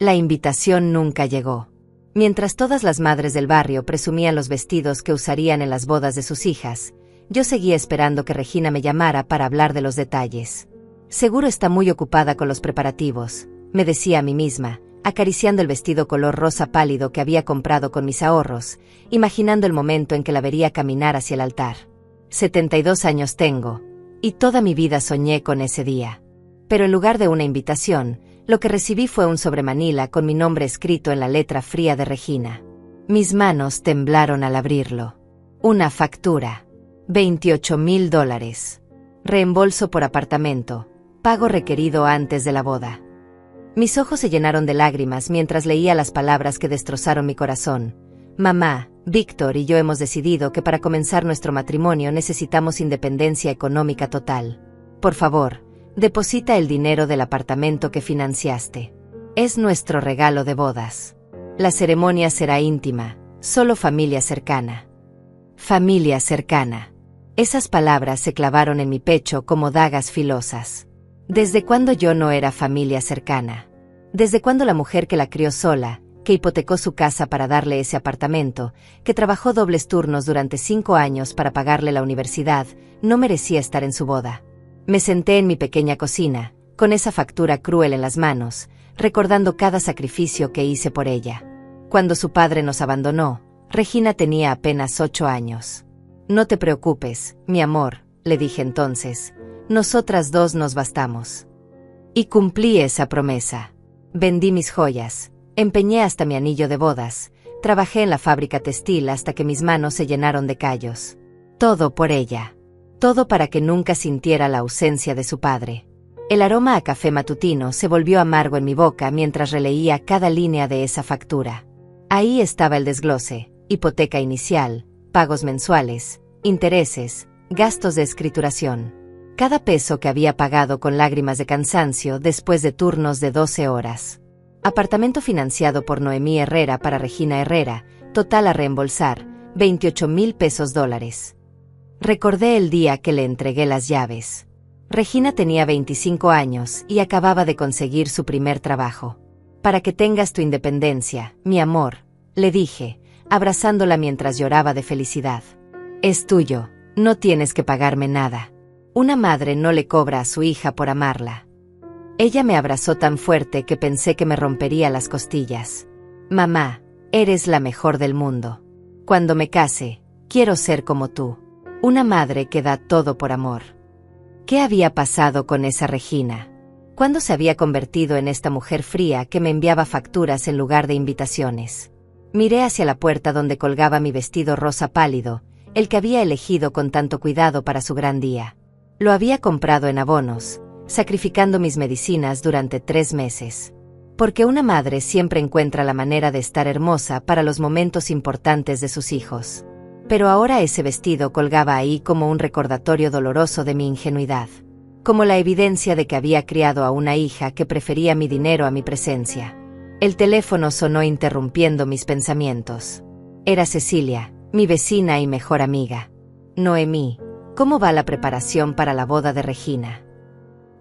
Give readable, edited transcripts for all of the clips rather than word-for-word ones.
La invitación nunca llegó. Mientras todas las madres del barrio presumían los vestidos que usarían en las bodas de sus hijas, yo seguía esperando que Regina me llamara para hablar de los detalles. Seguro está muy ocupada con los preparativos, me decía a mí misma, acariciando el vestido color rosa pálido que había comprado con mis ahorros, imaginando el momento en que la vería caminar hacia el altar. 72 años tengo, y toda mi vida soñé con ese día. Pero en lugar de una invitación, lo que recibí fue un sobremanila con mi nombre escrito en la letra fría de Regina. Mis manos temblaron al abrirlo. Una factura. $28,000. Reembolso por apartamento. Pago requerido antes de la boda. Mis ojos se llenaron de lágrimas mientras leía las palabras que destrozaron mi corazón. Mamá, Víctor y yo hemos decidido que para comenzar nuestro matrimonio necesitamos independencia económica total. Por favor, deposita el dinero del apartamento que financiaste. Es nuestro regalo de bodas. La ceremonia será íntima, solo familia cercana. Familia cercana. Esas palabras se clavaron en mi pecho como dagas filosas. ¿Desde cuándo yo no era familia cercana? ¿Desde cuándo la mujer que la crió sola, que hipotecó su casa para darle ese apartamento, que trabajó dobles turnos durante 5 años para pagarle la universidad, no merecía estar en su boda? Me senté en mi pequeña cocina, con esa factura cruel en las manos, recordando cada sacrificio que hice por ella. Cuando su padre nos abandonó, Regina tenía apenas 8 años. No te preocupes, mi amor, le dije entonces, nosotras dos nos bastamos. Y cumplí esa promesa. Vendí mis joyas, empeñé hasta mi anillo de bodas, trabajé en la fábrica textil hasta que mis manos se llenaron de callos. Todo por ella. Todo para que nunca sintiera la ausencia de su padre. El aroma a café matutino se volvió amargo en mi boca mientras releía cada línea de esa factura. Ahí estaba el desglose, hipoteca inicial, pagos mensuales, intereses, gastos de escrituración. Cada peso que había pagado con lágrimas de cansancio después de turnos de 12 horas. Apartamento financiado por Noemí Herrera para Regina Herrera, total a reembolsar, $28,000. Recordé el día que le entregué las llaves. Regina tenía 25 años y acababa de conseguir su primer trabajo. Para que tengas tu independencia, mi amor, le dije, abrazándola mientras lloraba de felicidad. Es tuyo, no tienes que pagarme nada. Una madre no le cobra a su hija por amarla. Ella me abrazó tan fuerte que pensé que me rompería las costillas. Mamá, eres la mejor del mundo. Cuando me case, quiero ser como tú. Una madre que da todo por amor. ¿Qué había pasado con esa Regina? ¿Cuándo se había convertido en esta mujer fría que me enviaba facturas en lugar de invitaciones? Miré hacia la puerta donde colgaba mi vestido rosa pálido, el que había elegido con tanto cuidado para su gran día. Lo había comprado en abonos, sacrificando mis medicinas durante 3 meses. Porque una madre siempre encuentra la manera de estar hermosa para los momentos importantes de sus hijos. Pero ahora ese vestido colgaba ahí como un recordatorio doloroso de mi ingenuidad. Como la evidencia de que había criado a una hija que prefería mi dinero a mi presencia. El teléfono sonó interrumpiendo mis pensamientos. Era Cecilia, mi vecina y mejor amiga. Noemí, ¿cómo va la preparación para la boda de Regina?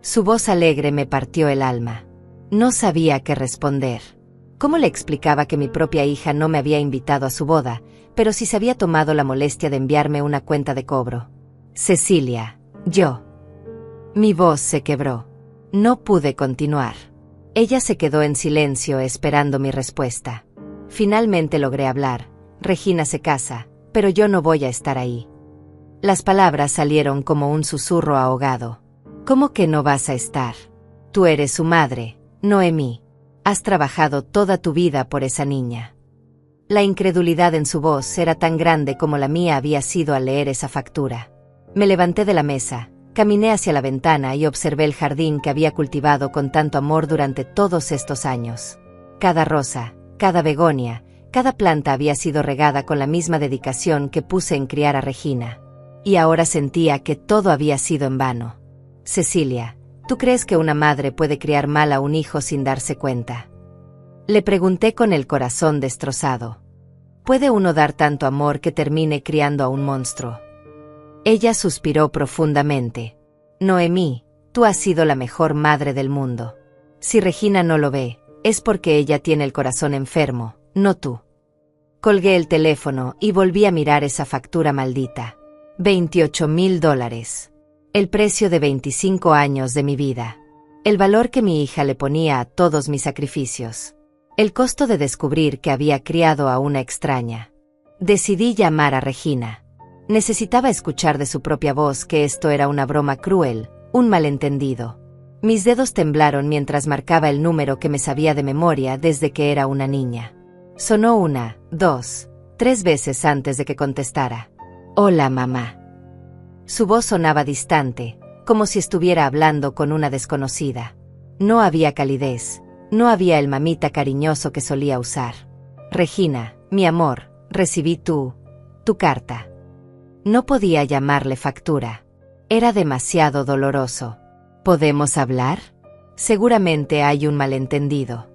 Su voz alegre me partió el alma. No sabía qué responder. ¿Cómo le explicaba que mi propia hija no me había invitado a su boda, pero sí se había tomado la molestia de enviarme una cuenta de cobro? Cecilia, yo. Mi voz se quebró. No pude continuar. Ella se quedó en silencio esperando mi respuesta. Finalmente logré hablar. Regina se casa, pero yo no voy a estar ahí. Las palabras salieron como un susurro ahogado. ¿Cómo que no vas a estar? Tú eres su madre, Noemí. Has trabajado toda tu vida por esa niña. La incredulidad en su voz era tan grande como la mía había sido al leer esa factura. Me levanté de la mesa, caminé hacia la ventana y observé el jardín que había cultivado con tanto amor durante todos estos años. Cada rosa, cada begonia, cada planta había sido regada con la misma dedicación que puse en criar a Regina. Y ahora sentía que todo había sido en vano. Cecilia, ¿tú crees que una madre puede criar mal a un hijo sin darse cuenta? Le pregunté con el corazón destrozado. ¿Puede uno dar tanto amor que termine criando a un monstruo? Ella suspiró profundamente. Noemí, tú has sido la mejor madre del mundo. Si Regina no lo ve, Es porque ella tiene el corazón enfermo, no tú. Colgué el teléfono y volví a mirar esa factura maldita. $28,000. El precio de 25 años de mi vida. El valor que mi hija le ponía a todos mis sacrificios. El costo de descubrir que había criado a una extraña. Decidí llamar a Regina. Necesitaba escuchar de su propia voz que esto era una broma cruel, un malentendido. Mis dedos temblaron mientras marcaba el número que me sabía de memoria desde que era una niña. Sonó 1, 2, 3 veces antes de que contestara. Hola, mamá. Su voz sonaba distante, como si estuviera hablando con una desconocida. No había calidez, no había el mamita cariñoso que solía usar. Regina, mi amor, recibí tu carta. No podía llamarle factura. Era demasiado doloroso. ¿Podemos hablar? Seguramente hay un malentendido.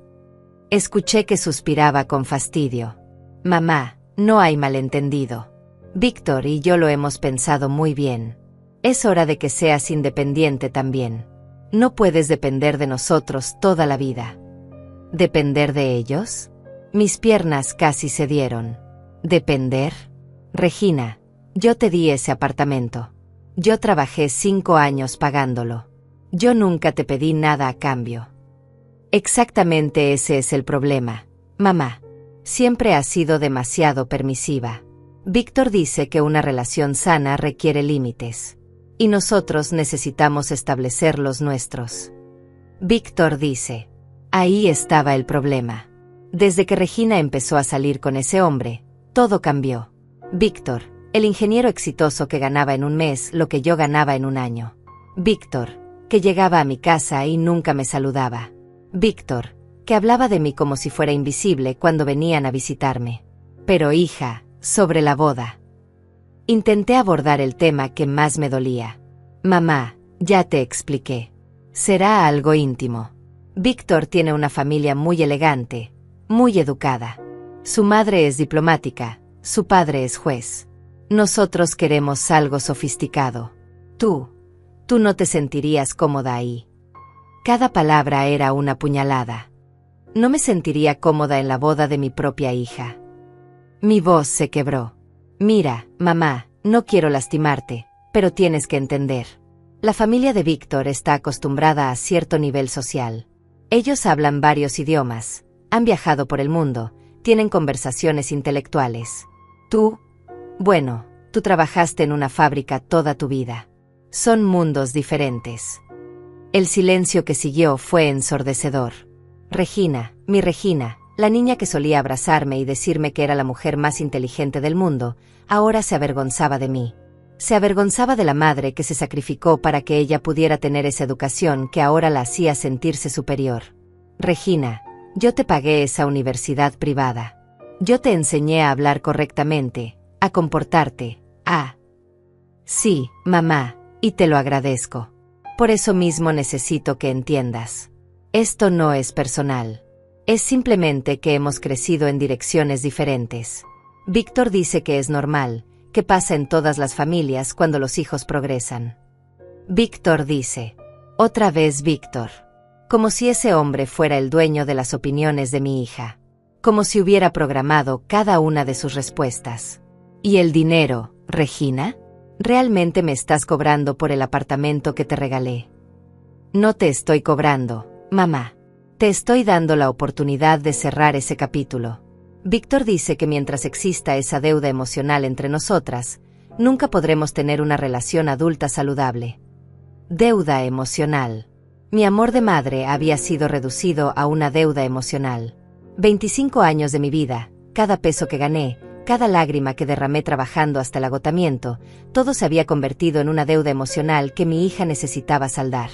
Escuché que suspiraba con fastidio. Mamá, no hay malentendido. Víctor y yo lo hemos pensado muy bien. Es hora de que seas independiente también. No puedes depender de nosotros toda la vida. ¿Depender de ellos? Mis piernas casi cedieron. ¿Depender? Regina, yo te di ese apartamento. Yo trabajé 5 años pagándolo. Yo nunca te pedí nada a cambio. Exactamente ese es el problema, mamá. Siempre has sido demasiado permisiva. Víctor dice que una relación sana requiere límites. Y nosotros necesitamos establecer los nuestros. Víctor dice. Ahí estaba el problema. Desde que Regina empezó a salir con ese hombre, todo cambió. Víctor, el ingeniero exitoso que ganaba en un mes lo que yo ganaba en un año. Víctor, que llegaba a mi casa y nunca me saludaba. Víctor, que hablaba de mí como si fuera invisible cuando venían a visitarme. Pero hija, sobre la boda. Intenté abordar el tema que más me dolía. Mamá, ya te expliqué. Será algo íntimo. Víctor tiene una familia muy elegante, muy educada. Su madre es diplomática, su padre es juez. Nosotros queremos algo sofisticado. Tú no te sentirías cómoda ahí. Cada palabra era una puñalada. No me sentiría cómoda en la boda de mi propia hija. Mi voz se quebró. Mira, mamá, no quiero lastimarte, pero tienes que entender. La familia de Víctor está acostumbrada a cierto nivel social. Ellos hablan varios idiomas, han viajado por el mundo, tienen conversaciones intelectuales. Bueno, tú trabajaste en una fábrica toda tu vida. Son mundos diferentes. El silencio que siguió fue ensordecedor. Regina, mi Regina, la niña que solía abrazarme y decirme que era la mujer más inteligente del mundo, ahora se avergonzaba de mí. Se avergonzaba de la madre que se sacrificó para que ella pudiera tener esa educación que ahora la hacía sentirse superior. Regina, yo te pagué esa universidad privada. Yo te enseñé a hablar correctamente, a comportarte, Sí, mamá, y te lo agradezco. Por eso mismo necesito que entiendas. Esto no es personal. Es simplemente que hemos crecido en direcciones diferentes. Víctor dice que es normal, que pasa en todas las familias cuando los hijos progresan. Víctor dice. Otra vez Víctor. Como si ese hombre fuera el dueño de las opiniones de mi hija. Como si hubiera programado cada una de sus respuestas. ¿Y el dinero, Regina? ¿Realmente me estás cobrando por el apartamento que te regalé? No te estoy cobrando, mamá. Te estoy dando la oportunidad de cerrar ese capítulo. Víctor dice que mientras exista esa deuda emocional entre nosotras, nunca podremos tener una relación adulta saludable. Deuda emocional. Mi amor de madre había sido reducido a una deuda emocional. 25 años de mi vida, cada peso que gané, cada lágrima que derramé trabajando hasta el agotamiento, todo se había convertido en una deuda emocional que mi hija necesitaba saldar.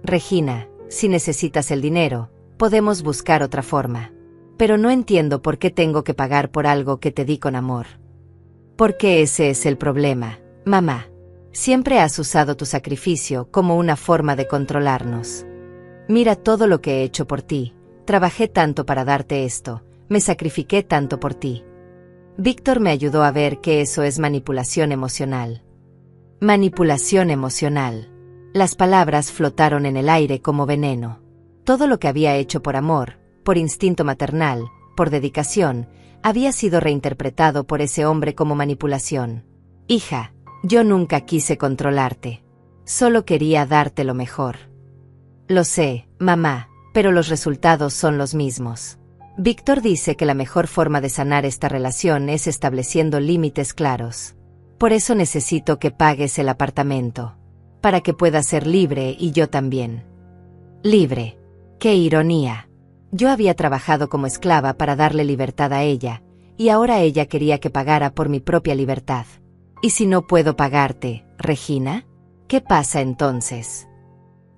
Regina, si necesitas el dinero, podemos buscar otra forma. Pero no entiendo por qué tengo que pagar por algo que te di con amor. Porque ese es el problema, mamá. Siempre has usado tu sacrificio como una forma de controlarnos. Mira todo lo que he hecho por ti. Trabajé tanto para darte esto, me sacrifiqué tanto por ti. Víctor me ayudó a ver que eso es manipulación emocional. Manipulación emocional. Las palabras flotaron en el aire como veneno. Todo lo que había hecho por amor, por instinto maternal, por dedicación, había sido reinterpretado por ese hombre como manipulación. Hija, yo nunca quise controlarte. Solo quería darte lo mejor. Lo sé, mamá, pero los resultados son los mismos. Víctor dice que la mejor forma de sanar esta relación es estableciendo límites claros. Por eso necesito que pagues el apartamento. Para que puedas ser libre y yo también. Libre. ¡Qué ironía! Yo había trabajado como esclava para darle libertad a ella, y ahora ella quería que pagara por mi propia libertad. ¿Y si no puedo pagarte, Regina? ¿Qué pasa entonces?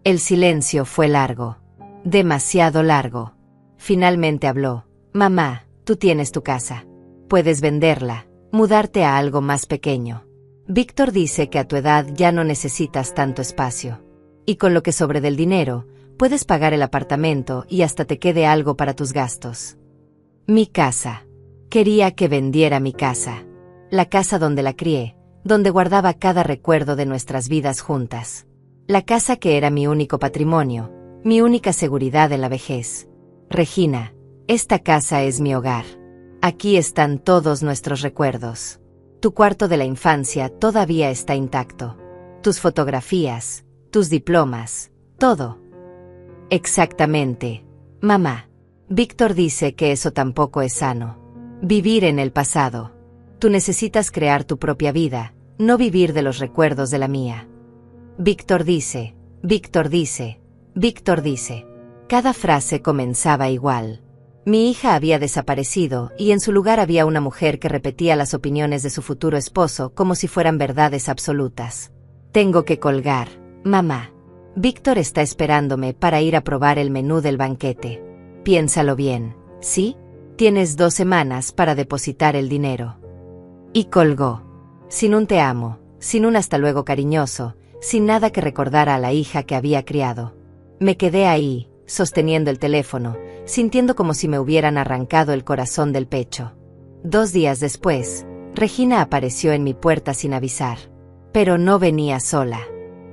El silencio fue largo. Demasiado largo. Finalmente habló. Mamá, tú tienes tu casa. Puedes venderla, mudarte a algo más pequeño. Víctor dice que a tu edad ya no necesitas tanto espacio. Y con lo que sobre del dinero, puedes pagar el apartamento y hasta te quede algo para tus gastos. Mi casa. Quería que vendiera mi casa. La casa donde la crié, donde guardaba cada recuerdo de nuestras vidas juntas. La casa que era mi único patrimonio, mi única seguridad en la vejez. Regina, esta casa es mi hogar. Aquí están todos nuestros recuerdos. Tu cuarto de la infancia todavía está intacto. Tus fotografías, tus diplomas, todo. Exactamente, mamá. Víctor dice que eso tampoco es sano. Vivir en el pasado. Tú necesitas crear tu propia vida, no vivir de los recuerdos de la mía. Víctor dice, Víctor dice, Víctor dice. Cada frase comenzaba igual. Mi hija había desaparecido y en su lugar había una mujer que repetía las opiniones de su futuro esposo como si fueran verdades absolutas. Tengo que colgar, mamá. Víctor está esperándome para ir a probar el menú del banquete. Piénsalo bien, ¿sí? Tienes 2 semanas para depositar el dinero. Y colgó. Sin un te amo, sin un hasta luego cariñoso, sin nada que recordara a la hija que había criado. Me quedé ahí, sosteniendo el teléfono, sintiendo como si me hubieran arrancado el corazón del pecho. 2 días después, Regina apareció en mi puerta sin avisar. Pero no venía sola.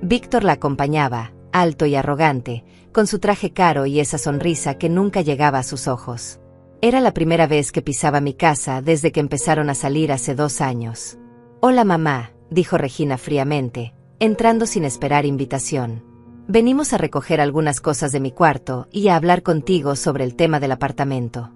Víctor la acompañaba, alto y arrogante, con su traje caro y esa sonrisa que nunca llegaba a sus ojos. Era la primera vez que pisaba mi casa desde que empezaron a salir hace 2 años. Hola mamá, dijo Regina fríamente, entrando sin esperar invitación. Venimos a recoger algunas cosas de mi cuarto y a hablar contigo sobre el tema del apartamento.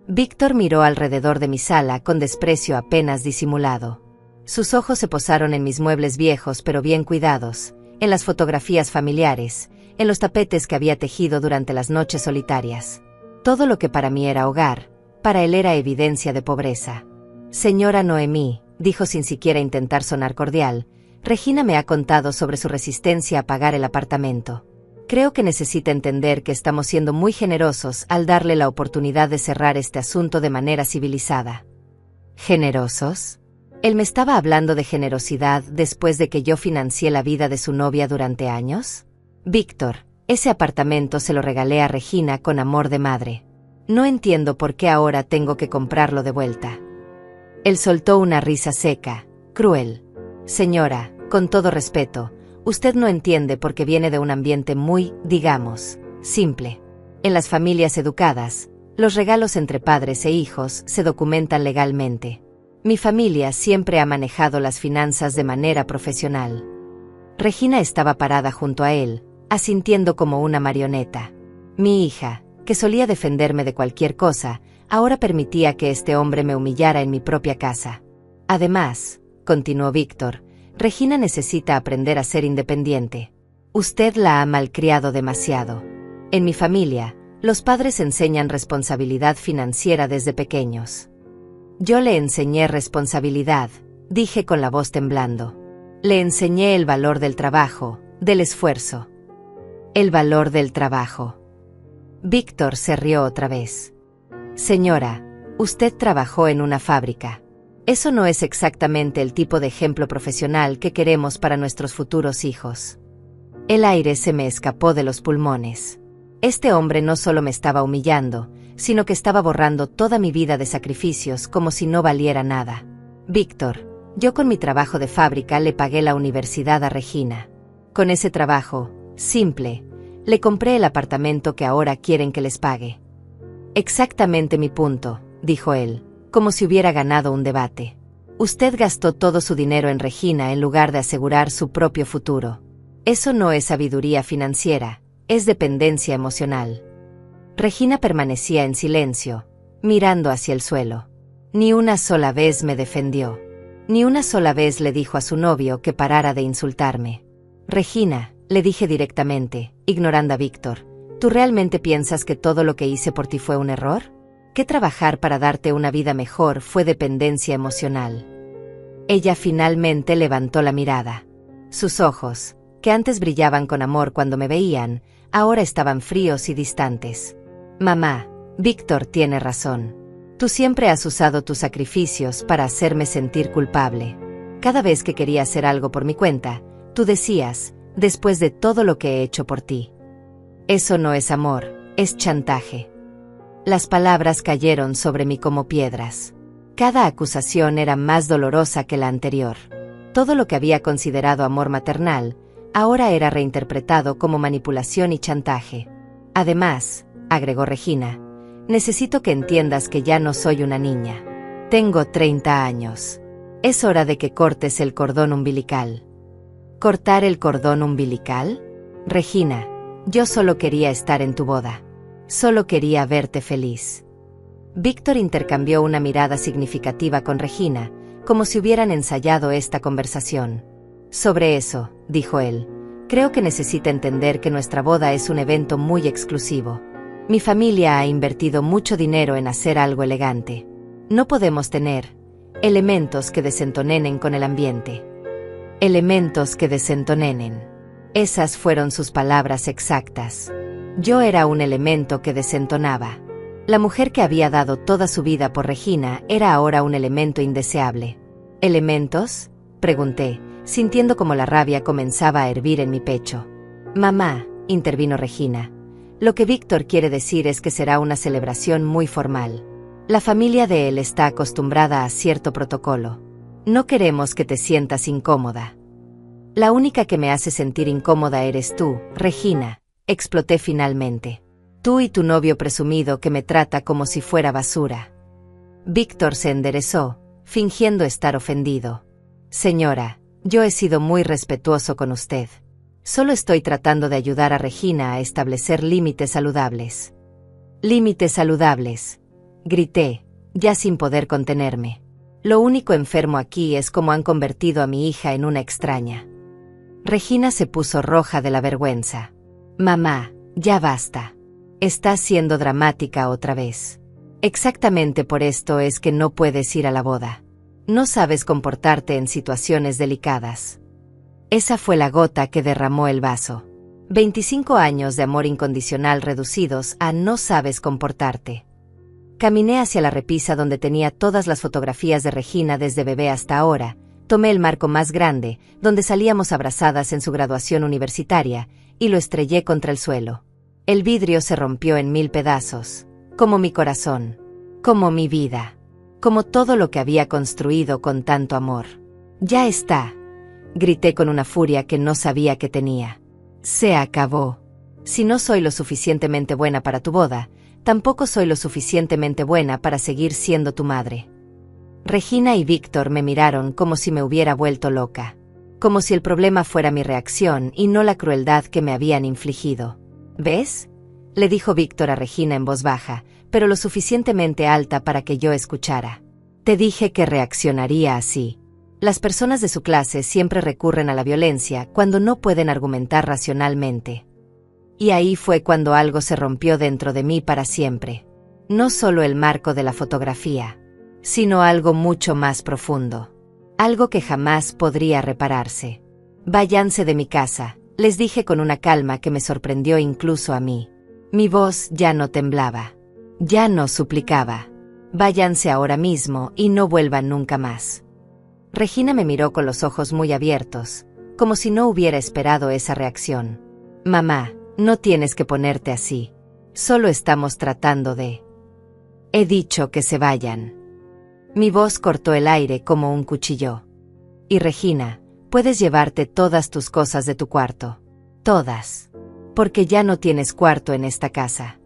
Víctor miró alrededor de mi sala con desprecio apenas disimulado. Sus ojos se posaron en mis muebles viejos pero bien cuidados, en las fotografías familiares, en los tapetes que había tejido durante las noches solitarias. Todo lo que para mí era hogar, para él era evidencia de pobreza. Señora Noemí, dijo sin siquiera intentar sonar cordial, Regina me ha contado sobre su resistencia a pagar el apartamento. Creo que necesita entender que estamos siendo muy generosos al darle la oportunidad de cerrar este asunto de manera civilizada. ¿Generosos? ¿Él me estaba hablando de generosidad después de que yo financié la vida de su novia durante años? Víctor, ese apartamento se lo regalé a Regina con amor de madre. No entiendo por qué ahora tengo que comprarlo de vuelta. Él soltó una risa seca, cruel. Señora, con todo respeto, usted no entiende porque viene de un ambiente muy, digamos, simple. En las familias educadas, los regalos entre padres e hijos se documentan legalmente. Mi familia siempre ha manejado las finanzas de manera profesional. Regina estaba parada junto a él, asintiendo como una marioneta. Mi hija, que solía defenderme de cualquier cosa, ahora permitía que este hombre me humillara en mi propia casa. Además, continuó Víctor, Regina necesita aprender a ser independiente. Usted la ha malcriado demasiado. En mi familia, los padres enseñan responsabilidad financiera desde pequeños. Yo le enseñé responsabilidad, dije con la voz temblando. Le enseñé el valor del trabajo, del esfuerzo. El valor del trabajo. Víctor se rió otra vez. Señora, usted trabajó en una fábrica. Eso no es exactamente el tipo de ejemplo profesional que queremos para nuestros futuros hijos. El aire se me escapó de los pulmones. Este hombre no solo me estaba humillando, sino que estaba borrando toda mi vida de sacrificios como si no valiera nada. Víctor, yo con mi trabajo de fábrica le pagué la universidad a Regina. Con ese trabajo, simple, le compré el apartamento que ahora quieren que les pague. Exactamente mi punto, dijo él, como si hubiera ganado un debate. Usted gastó todo su dinero en Regina en lugar de asegurar su propio futuro. Eso no es sabiduría financiera, es dependencia emocional. Regina permanecía en silencio, mirando hacia el suelo. Ni una sola vez me defendió. Ni una sola vez le dijo a su novio que parara de insultarme. Regina, le dije directamente, ignorando a Víctor, ¿tú realmente piensas que todo lo que hice por ti fue un error? ¿Que trabajar para darte una vida mejor fue dependencia emocional? Ella finalmente levantó la mirada. Sus ojos, que antes brillaban con amor cuando me veían, ahora estaban fríos y distantes. Mamá, Víctor tiene razón. Tú siempre has usado tus sacrificios para hacerme sentir culpable. Cada vez que quería hacer algo por mi cuenta, tú decías, después de todo lo que he hecho por ti. Eso no es amor, es chantaje. Las palabras cayeron sobre mí como piedras. Cada acusación era más dolorosa que la anterior. Todo lo que había considerado amor maternal, ahora era reinterpretado como manipulación y chantaje. Además, agregó Regina, necesito que entiendas que ya no soy una niña. Tengo 30 años. Es hora de que cortes el cordón umbilical. ¿Cortar el cordón umbilical? Regina, yo solo quería estar en tu boda. Solo quería verte feliz. Víctor intercambió una mirada significativa con Regina, como si hubieran ensayado esta conversación. Sobre eso, dijo él, creo que necesita entender que nuestra boda es un evento muy exclusivo. Mi familia ha invertido mucho dinero en hacer algo elegante. No podemos tener elementos que desentonenen con el ambiente. Elementos que desentonenen. Esas fueron sus palabras exactas. Yo era un elemento que desentonaba. La mujer que había dado toda su vida por Regina era ahora un elemento indeseable. ¿Elementos?, pregunté, sintiendo como la rabia comenzaba a hervir en mi pecho. Mamá, intervino Regina, lo que Víctor quiere decir es que será una celebración muy formal. La familia de él está acostumbrada a cierto protocolo. No queremos que te sientas incómoda. La única que me hace sentir incómoda eres tú, Regina, exploté finalmente. Tú y tu novio presumido que me trata como si fuera basura. Víctor se enderezó, fingiendo estar ofendido. Señora, yo he sido muy respetuoso con usted. Solo estoy tratando de ayudar a Regina a establecer límites saludables. Límites saludables, grité, ya sin poder contenerme. Lo único enfermo aquí es cómo han convertido a mi hija en una extraña. Regina se puso roja de la vergüenza. Mamá, ya basta. Estás siendo dramática otra vez. Exactamente por esto es que no puedes ir a la boda. No sabes comportarte en situaciones delicadas. Esa fue la gota que derramó el vaso. 25 años de amor incondicional reducidos a no sabes comportarte. Caminé hacia la repisa donde tenía todas las fotografías de Regina desde bebé hasta ahora, tomé el marco más grande, donde salíamos abrazadas en su graduación universitaria, y lo estrellé contra el suelo. El vidrio se rompió en 1000 pedazos, como mi corazón, como mi vida, como todo lo que había construido con tanto amor. Ya está, grité con una furia que no sabía que tenía. Se acabó. Si no soy lo suficientemente buena para tu boda, tampoco soy lo suficientemente buena para seguir siendo tu madre. Regina y Víctor me miraron como si me hubiera vuelto loca, como si el problema fuera mi reacción y no la crueldad que me habían infligido. ¿Ves?, le dijo Víctor a Regina en voz baja, pero lo suficientemente alta para que yo escuchara. Te dije que reaccionaría así. Las personas de su clase siempre recurren a la violencia cuando no pueden argumentar racionalmente. Y ahí fue cuando algo se rompió dentro de mí para siempre. No solo el marco de la fotografía, sino algo mucho más profundo. Algo que jamás podría repararse. Váyanse de mi casa, les dije con una calma que me sorprendió incluso a mí. Mi voz ya no temblaba. Ya no suplicaba. Váyanse ahora mismo y no vuelvan nunca más. Regina me miró con los ojos muy abiertos, como si no hubiera esperado esa reacción. Mamá, no tienes que ponerte así. Solo estamos tratando de... He dicho que se vayan. Mi voz cortó el aire como un cuchillo. Y Regina, puedes llevarte todas tus cosas de tu cuarto. Todas. Porque ya no tienes cuarto en esta casa.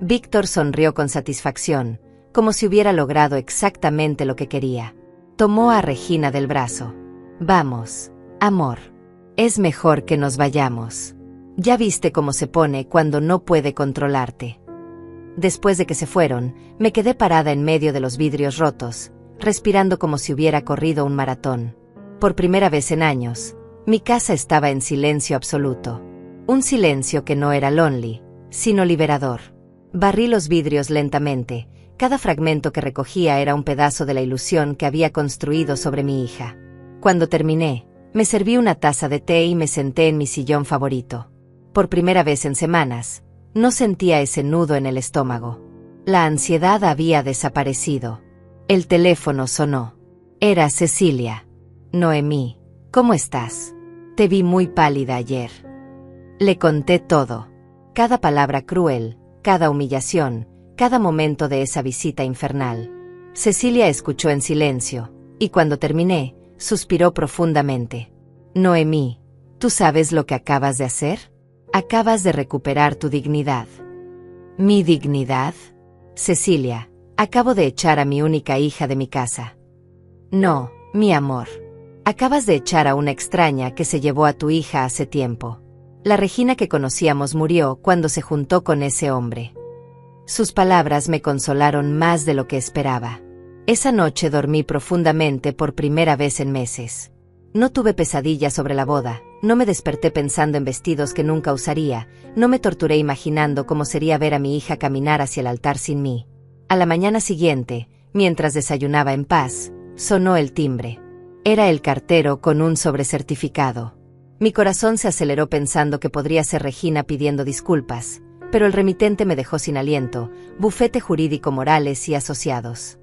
Víctor sonrió con satisfacción, como si hubiera logrado exactamente lo que quería. Tomó a Regina del brazo. Vamos, amor. Es mejor que nos vayamos. Ya viste cómo se pone cuando no puede controlarte. Después de que se fueron, me quedé parada en medio de los vidrios rotos, respirando como si hubiera corrido un maratón. Por primera vez en años, mi casa estaba en silencio absoluto. Un silencio que no era lonely, sino liberador. Barrí los vidrios lentamente. Cada fragmento que recogía era un pedazo de la ilusión que había construido sobre mi hija. Cuando terminé, me serví una taza de té y me senté en mi sillón favorito. Por primera vez en semanas, no sentía ese nudo en el estómago. La ansiedad había desaparecido. El teléfono sonó. Era Cecilia. Noemí, ¿cómo estás? Te vi muy pálida ayer. Le conté todo. Cada palabra cruel, cada humillación, cada momento de esa visita infernal. Cecilia escuchó en silencio, y cuando terminé, suspiró profundamente. Noemí, ¿tú sabes lo que acabas de hacer? Acabas de recuperar tu dignidad. ¿Mi dignidad? Cecilia, acabo de echar a mi única hija de mi casa. No, mi amor. Acabas de echar a una extraña que se llevó a tu hija hace tiempo. La Regina que conocíamos murió cuando se juntó con ese hombre. Sus palabras me consolaron más de lo que esperaba. Esa noche dormí profundamente por primera vez en meses. No tuve pesadillas sobre la boda, no me desperté pensando en vestidos que nunca usaría, no me torturé imaginando cómo sería ver a mi hija caminar hacia el altar sin mí. A la mañana siguiente, mientras desayunaba en paz, sonó el timbre. Era el cartero con un sobrecertificado. Mi corazón se aceleró pensando que podría ser Regina pidiendo disculpas, pero el remitente me dejó sin aliento, Bufete Jurídico Morales y Asociados.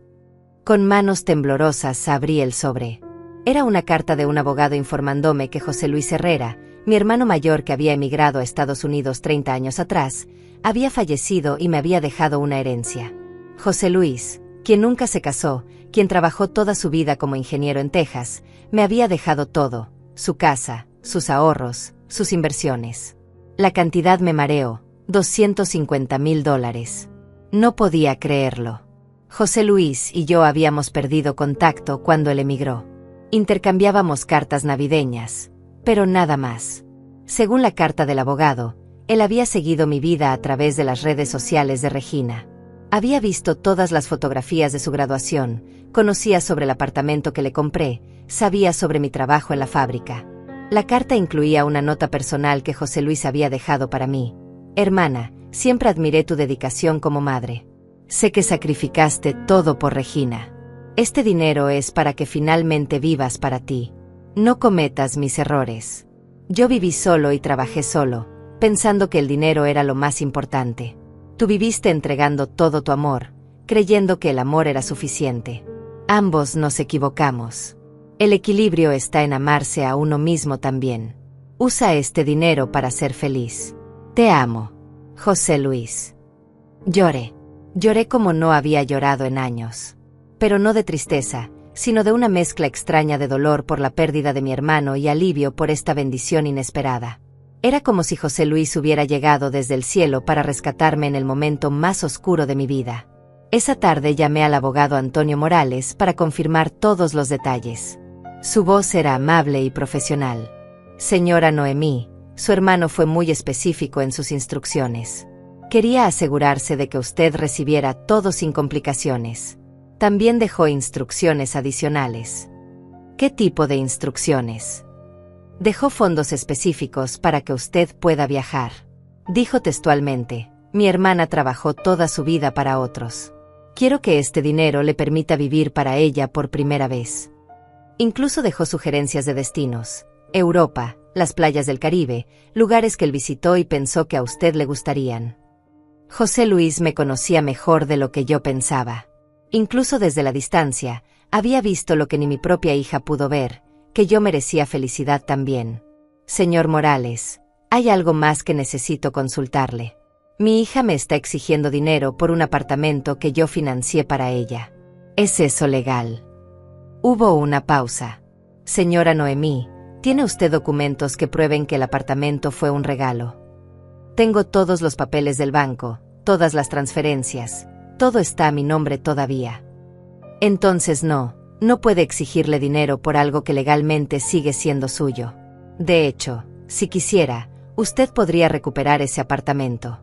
Con manos temblorosas abrí el sobre. Era una carta de un abogado informándome que José Luis Herrera, mi hermano mayor que había emigrado a Estados Unidos 30 años atrás, había fallecido y me había dejado una herencia. José Luis, quien nunca se casó, quien trabajó toda su vida como ingeniero en Texas, me había dejado todo, su casa, sus ahorros, sus inversiones. La cantidad me mareó, $250,000. No podía creerlo. José Luis y yo habíamos perdido contacto cuando él emigró. Intercambiábamos cartas navideñas, pero nada más. Según la carta del abogado, él había seguido mi vida a través de las redes sociales de Regina. Había visto todas las fotografías de su graduación, conocía sobre el apartamento que le compré, sabía sobre mi trabajo en la fábrica. La carta incluía una nota personal que José Luis había dejado para mí. Hermana, siempre admiré tu dedicación como madre. Sé que sacrificaste todo por Regina. Este dinero es para que finalmente vivas para ti. No cometas mis errores. Yo viví solo y trabajé solo, pensando que el dinero era lo más importante. Tú viviste entregando todo tu amor, creyendo que el amor era suficiente. Ambos nos equivocamos. El equilibrio está en amarse a uno mismo también. Usa este dinero para ser feliz. Te amo. José Luis. Lloré. Lloré como no había llorado en años. Pero no de tristeza, sino de una mezcla extraña de dolor por la pérdida de mi hermano y alivio por esta bendición inesperada. Era como si José Luis hubiera llegado desde el cielo para rescatarme en el momento más oscuro de mi vida. Esa tarde llamé al abogado Antonio Morales para confirmar todos los detalles. Su voz era amable y profesional. Señora Noemí, su hermano fue muy específico en sus instrucciones. Quería asegurarse de que usted recibiera todo sin complicaciones. También dejó instrucciones adicionales. ¿Qué tipo de instrucciones? Dejó fondos específicos para que usted pueda viajar. Dijo textualmente, mi hermana trabajó toda su vida para otros. Quiero que este dinero le permita vivir para ella por primera vez. Incluso dejó sugerencias de destinos, Europa, las playas del Caribe, lugares que él visitó y pensó que a usted le gustarían. José Luis me conocía mejor de lo que yo pensaba. Incluso desde la distancia, había visto lo que ni mi propia hija pudo ver, que yo merecía felicidad también. Señor Morales, hay algo más que necesito consultarle. Mi hija me está exigiendo dinero por un apartamento que yo financié para ella. ¿Es eso legal? Hubo una pausa. Señora Noemí, ¿tiene usted documentos que prueben que el apartamento fue un regalo? Tengo todos los papeles del banco, todas las transferencias, todo está a mi nombre todavía. Entonces no puede exigirle dinero por algo que legalmente sigue siendo suyo. De hecho, si quisiera, usted podría recuperar ese apartamento.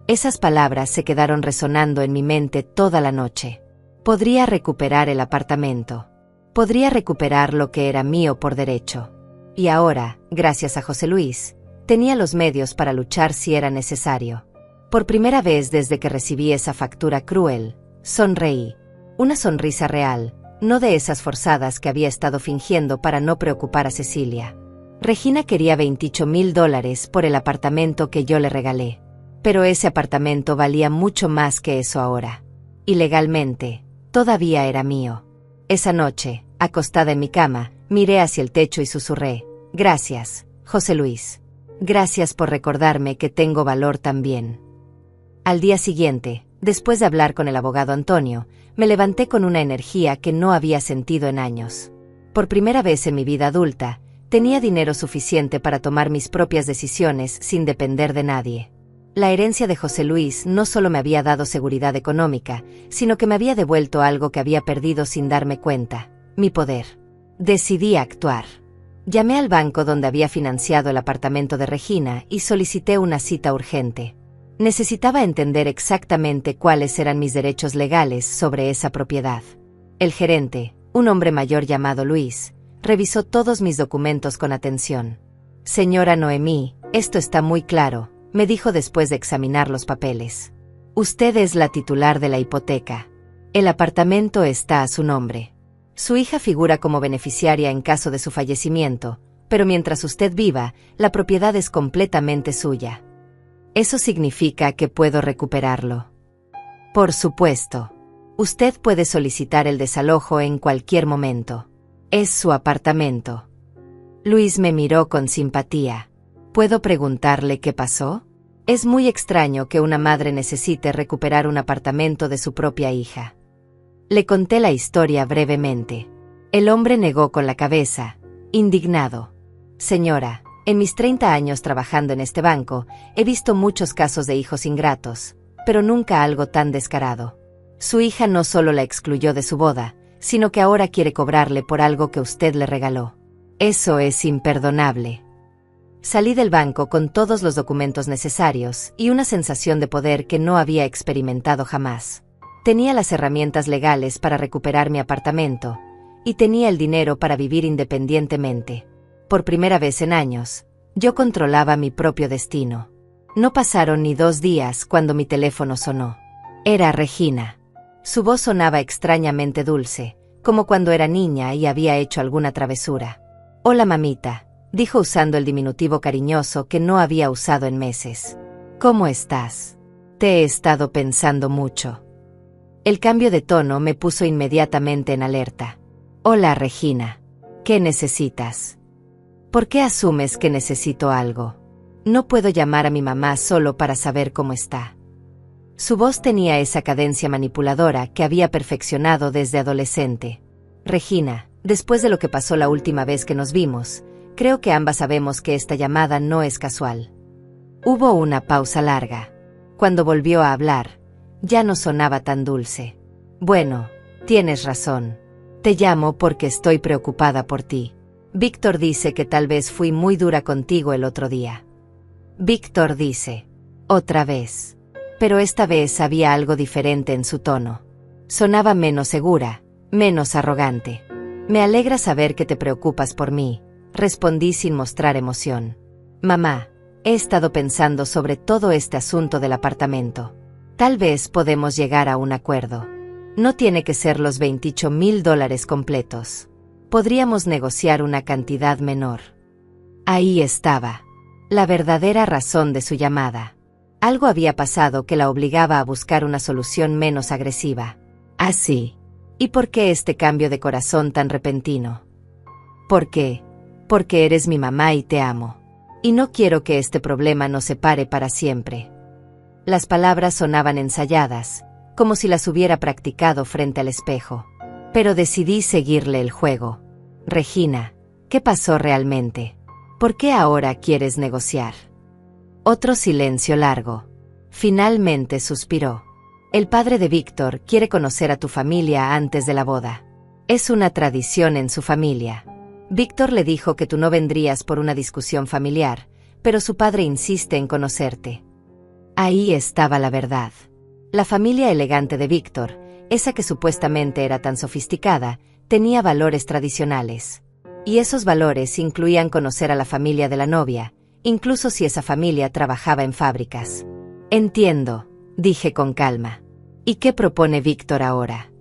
Esas palabras se quedaron resonando en mi mente toda la noche. Podría recuperar el apartamento. Podría recuperar lo que era mío por derecho. Y ahora, gracias a José Luis, tenía los medios para luchar si era necesario. Por primera vez desde que recibí esa factura cruel, sonreí. Una sonrisa real, no de esas forzadas que había estado fingiendo para no preocupar a Cecilia. Regina quería $28,000 por el apartamento que yo le regalé. Pero ese apartamento valía mucho más que eso ahora. Y legalmente, todavía era mío. Esa noche, acostada en mi cama, miré hacia el techo y susurré: gracias, José Luis. Gracias por recordarme que tengo valor también. Al día siguiente, después de hablar con el abogado Antonio, me levanté con una energía que no había sentido en años. Por primera vez en mi vida adulta, tenía dinero suficiente para tomar mis propias decisiones sin depender de nadie. La herencia de José Luis no solo me había dado seguridad económica, sino que me había devuelto algo que había perdido sin darme cuenta: mi poder. Decidí actuar. Llamé al banco donde había financiado el apartamento de Regina y solicité una cita urgente. Necesitaba entender exactamente cuáles eran mis derechos legales sobre esa propiedad. El gerente, un hombre mayor llamado Luis, revisó todos mis documentos con atención. Señora Noemí, esto está muy claro, me dijo después de examinar los papeles. Usted es la titular de la hipoteca. El apartamento está a su nombre. Su hija figura como beneficiaria en caso de su fallecimiento, pero mientras usted viva, la propiedad es completamente suya. ¿Eso significa que puedo recuperarlo? Por supuesto. Usted puede solicitar el desalojo en cualquier momento. Es su apartamento. Luis me miró con simpatía. ¿Puedo preguntarle qué pasó? Es muy extraño que una madre necesite recuperar un apartamento de su propia hija. Le conté la historia brevemente. El hombre negó con la cabeza, indignado. Señora, en mis 30 años trabajando en este banco, he visto muchos casos de hijos ingratos, pero nunca algo tan descarado. Su hija no solo la excluyó de su boda, sino que ahora quiere cobrarle por algo que usted le regaló. Eso es imperdonable. Salí del banco con todos los documentos necesarios y una sensación de poder que no había experimentado jamás. Tenía las herramientas legales para recuperar mi apartamento, y tenía el dinero para vivir independientemente. Por primera vez en años, yo controlaba mi propio destino. No pasaron ni 2 días cuando mi teléfono sonó. Era Regina. Su voz sonaba extrañamente dulce, como cuando era niña y había hecho alguna travesura. Hola mamita, dijo usando el diminutivo cariñoso que no había usado en meses. ¿Cómo estás? Te he estado pensando mucho. El cambio de tono me puso inmediatamente en alerta. Hola Regina. ¿Qué necesitas? ¿Por qué asumes que necesito algo? No puedo llamar a mi mamá solo para saber cómo está. Su voz tenía esa cadencia manipuladora que había perfeccionado desde adolescente. Regina, después de lo que pasó la última vez que nos vimos, creo que ambas sabemos que esta llamada no es casual. Hubo una pausa larga. Cuando volvió a hablar, ya no sonaba tan dulce. Bueno, tienes razón. Te llamo porque estoy preocupada por ti. Víctor dice que tal vez fui muy dura contigo el otro día. Víctor dice. Otra vez. Pero esta vez había algo diferente en su tono. Sonaba menos segura, menos arrogante. Me alegra saber que te preocupas por mí, respondí sin mostrar emoción. Mamá, he estado pensando sobre todo este asunto del apartamento. Tal vez podemos llegar a un acuerdo. No tiene que ser los $28,000 completos. Podríamos negociar una cantidad menor. Ahí estaba. La verdadera razón de su llamada. Algo había pasado que la obligaba a buscar una solución menos agresiva. Así. ¿Y por qué este cambio de corazón tan repentino? ¿Por qué? Porque eres mi mamá y te amo. Y no quiero que este problema nos separe para siempre. Las palabras sonaban ensayadas, como si las hubiera practicado frente al espejo. Pero decidí seguirle el juego. Regina, ¿qué pasó realmente? ¿Por qué ahora quieres negociar? Otro silencio largo. Finalmente suspiró. El padre de Víctor quiere conocer a tu familia antes de la boda. Es una tradición en su familia. Víctor le dijo que tú no vendrías por una discusión familiar, pero su padre insiste en conocerte. Ahí estaba la verdad. La familia elegante de Víctor, esa que supuestamente era tan sofisticada, tenía valores tradicionales. Y esos valores incluían conocer a la familia de la novia, incluso si esa familia trabajaba en fábricas. Entiendo, dije con calma. ¿Y qué propone Víctor ahora?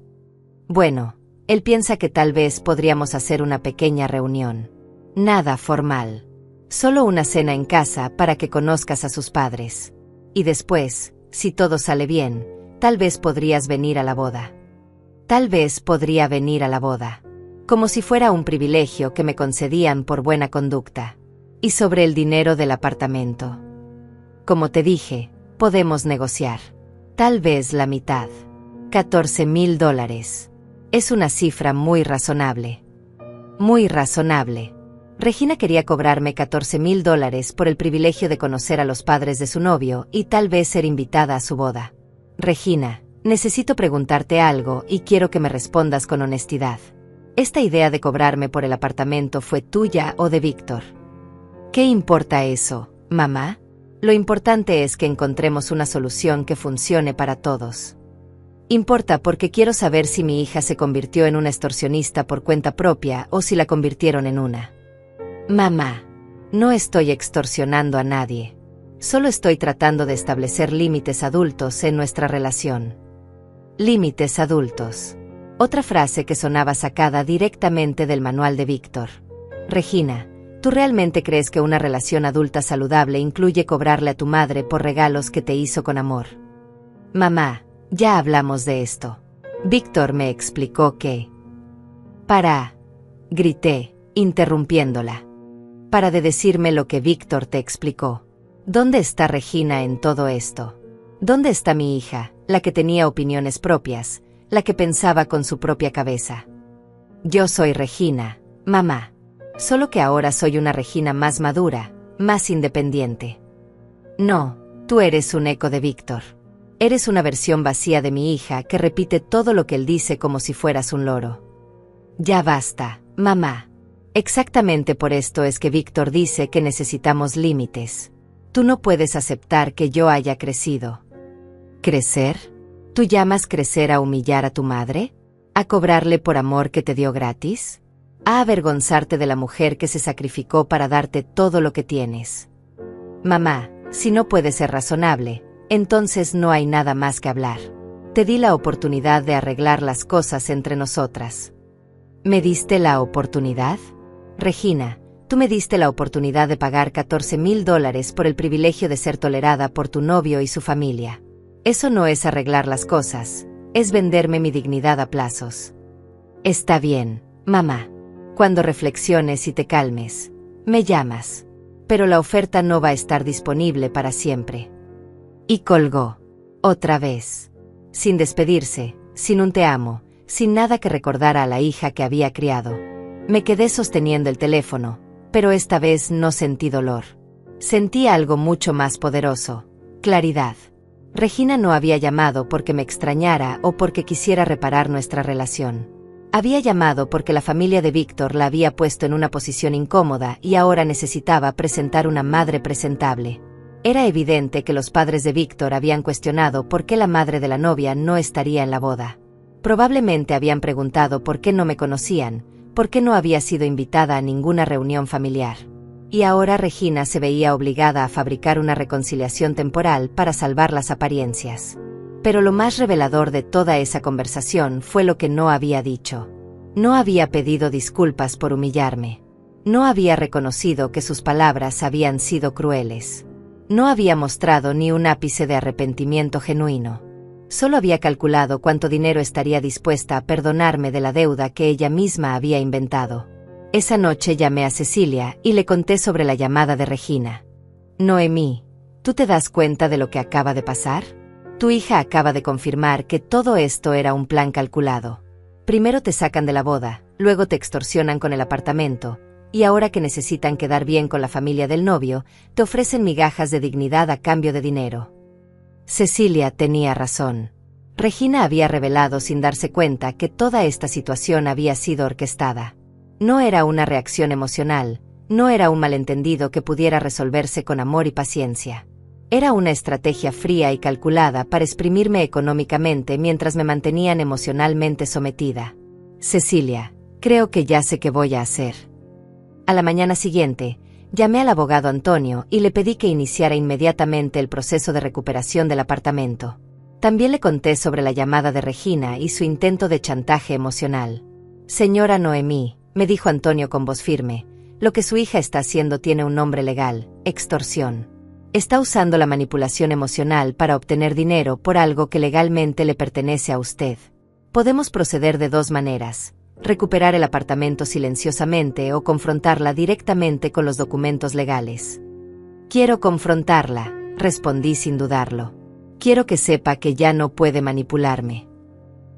Bueno, él piensa que tal vez podríamos hacer una pequeña reunión. Nada formal. Solo una cena en casa para que conozcas a sus padres. Y después, si todo sale bien, tal vez podrías venir a la boda. Tal vez podría venir a la boda. Como si fuera un privilegio que me concedían por buena conducta. Y sobre el dinero del apartamento. Como te dije, podemos negociar. Tal vez la mitad. $14,000. Es una cifra muy razonable. Muy razonable. Regina quería cobrarme $14,000 por el privilegio de conocer a los padres de su novio y tal vez ser invitada a su boda. Regina, necesito preguntarte algo y quiero que me respondas con honestidad. ¿Esta idea de cobrarme por el apartamento fue tuya o de Víctor? ¿Qué importa eso, mamá? Lo importante es que encontremos una solución que funcione para todos. Importa porque quiero saber si mi hija se convirtió en una extorsionista por cuenta propia o si la convirtieron en una. Mamá, no estoy extorsionando a nadie. Solo estoy tratando de establecer límites adultos en nuestra relación. Límites adultos. Otra frase que sonaba sacada directamente del manual de Víctor. Regina, ¿tú realmente crees que una relación adulta saludable incluye cobrarle a tu madre por regalos que te hizo con amor? Mamá, ya hablamos de esto. Víctor me explicó que... grité, interrumpiéndola. Para de decirme lo que Víctor te explicó. ¿Dónde está Regina en todo esto? ¿Dónde está mi hija, la que tenía opiniones propias, la que pensaba con su propia cabeza? Yo soy Regina, mamá. Solo que ahora soy una Regina más madura, más independiente. No, tú eres un eco de Víctor. Eres una versión vacía de mi hija que repite todo lo que él dice como si fueras un loro. Ya basta, mamá. Exactamente por esto es que Víctor dice que necesitamos límites. Tú no puedes aceptar que yo haya crecido. ¿Crecer? ¿Tú llamas crecer a humillar a tu madre? ¿A cobrarle por amor que te dio gratis? ¿A avergonzarte de la mujer que se sacrificó para darte todo lo que tienes? Mamá, si no puedes ser razonable, entonces no hay nada más que hablar. Te di la oportunidad de arreglar las cosas entre nosotras. ¿Me diste la oportunidad? Regina, tú me diste la oportunidad de pagar $14,000 por el privilegio de ser tolerada por tu novio y su familia. Eso no es arreglar las cosas, es venderme mi dignidad a plazos. Está bien, mamá. Cuando reflexiones y te calmes, me llamas. Pero la oferta no va a estar disponible para siempre. Y colgó. Otra vez. Sin despedirse, sin un te amo, sin nada que recordara a la hija que había criado. Me quedé sosteniendo el teléfono, pero esta vez no sentí dolor. Sentí algo mucho más poderoso, claridad. Regina no había llamado porque me extrañara o porque quisiera reparar nuestra relación. Había llamado porque la familia de Víctor la había puesto en una posición incómoda y ahora necesitaba presentar una madre presentable. Era evidente que los padres de Víctor habían cuestionado por qué la madre de la novia no estaría en la boda. Probablemente habían preguntado por qué no me conocían, por qué no había sido invitada a ninguna reunión familiar. Y ahora Regina se veía obligada a fabricar una reconciliación temporal para salvar las apariencias. Pero lo más revelador de toda esa conversación fue lo que no había dicho. No había pedido disculpas por humillarme. No había reconocido que sus palabras habían sido crueles. No había mostrado ni un ápice de arrepentimiento genuino. Solo había calculado cuánto dinero estaría dispuesta a perdonarme de la deuda que ella misma había inventado. Esa noche llamé a Cecilia y le conté sobre la llamada de Regina. Noemí, ¿tú te das cuenta de lo que acaba de pasar? Tu hija acaba de confirmar que todo esto era un plan calculado. Primero te sacan de la boda, luego te extorsionan con el apartamento, y ahora que necesitan quedar bien con la familia del novio, te ofrecen migajas de dignidad a cambio de dinero. Cecilia tenía razón. Regina había revelado sin darse cuenta que toda esta situación había sido orquestada. No era una reacción emocional, no era un malentendido que pudiera resolverse con amor y paciencia. Era una estrategia fría y calculada para exprimirme económicamente mientras me mantenían emocionalmente sometida. Cecilia, creo que ya sé qué voy a hacer. A la mañana siguiente, llamé al abogado Antonio y le pedí que iniciara inmediatamente el proceso de recuperación del apartamento. También le conté sobre la llamada de Regina y su intento de chantaje emocional. Señora Noemí, me dijo Antonio con voz firme, lo que su hija está haciendo tiene un nombre legal: extorsión. Está usando la manipulación emocional para obtener dinero por algo que legalmente le pertenece a usted. Podemos proceder de dos maneras: recuperar el apartamento silenciosamente o confrontarla directamente con los documentos legales. Quiero confrontarla, respondí sin dudarlo. Quiero que sepa que ya no puede manipularme.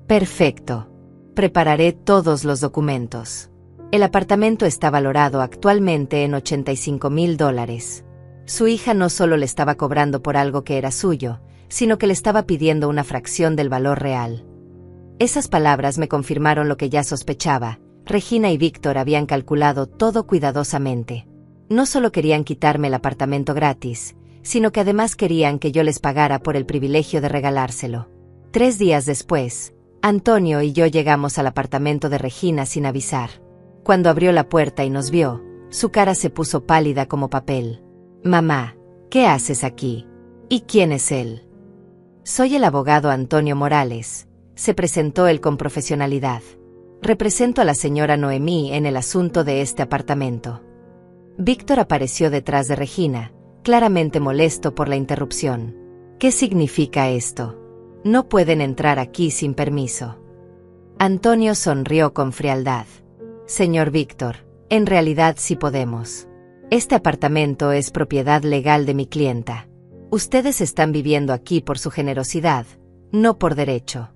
Perfecto. Prepararé todos los documentos. El apartamento está valorado actualmente en $85,000. Su hija no solo le estaba cobrando por algo que era suyo, sino que le estaba pidiendo una fracción del valor real. Esas palabras me confirmaron lo que ya sospechaba. Regina y Víctor habían calculado todo cuidadosamente. No solo querían quitarme el apartamento gratis, sino que además querían que yo les pagara por el privilegio de regalárselo. 3 días después, Antonio y yo llegamos al apartamento de Regina sin avisar. Cuando abrió la puerta y nos vio, su cara se puso pálida como papel. Mamá, ¿qué haces aquí? ¿Y quién es él? Soy el abogado Antonio Morales, se presentó él con profesionalidad. Represento a la señora Noemí en el asunto de este apartamento. Víctor apareció detrás de Regina, claramente molesto por la interrupción. ¿Qué significa esto? No pueden entrar aquí sin permiso. Antonio sonrió con frialdad. Señor Víctor, en realidad sí podemos. Este apartamento es propiedad legal de mi clienta. Ustedes están viviendo aquí por su generosidad, no por derecho.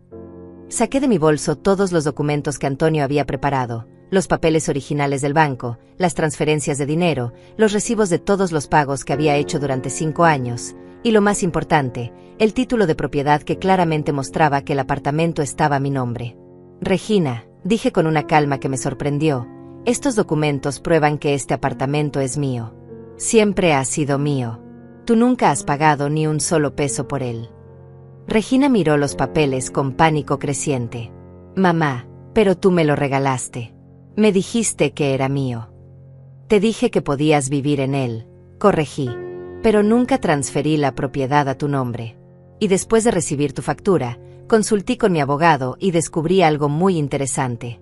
Saqué de mi bolso todos los documentos que Antonio había preparado, los papeles originales del banco, las transferencias de dinero, los recibos de todos los pagos que había hecho durante 5 años, y lo más importante, el título de propiedad que claramente mostraba que el apartamento estaba a mi nombre. Regina, dije con una calma que me sorprendió, estos documentos prueban que este apartamento es mío. Siempre ha sido mío. Tú nunca has pagado ni un solo peso por él. Regina miró los papeles con pánico creciente. Mamá, pero tú me lo regalaste. Me dijiste que era mío. Te dije que podías vivir en él, corregí, pero nunca transferí la propiedad a tu nombre. Y después de recibir tu factura, consulté con mi abogado y descubrí algo muy interesante.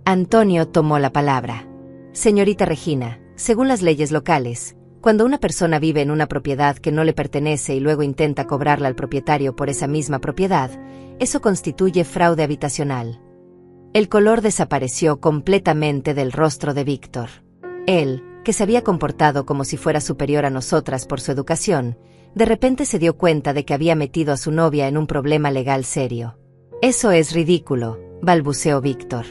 Antonio tomó la palabra. Señorita Regina, según las leyes locales, cuando una persona vive en una propiedad que no le pertenece y luego intenta cobrarla al propietario por esa misma propiedad, eso constituye fraude habitacional. El color desapareció completamente del rostro de Víctor. Él, que se había comportado como si fuera superior a nosotras por su educación, de repente se dio cuenta de que había metido a su novia en un problema legal serio. Eso es ridículo, balbuceó Víctor.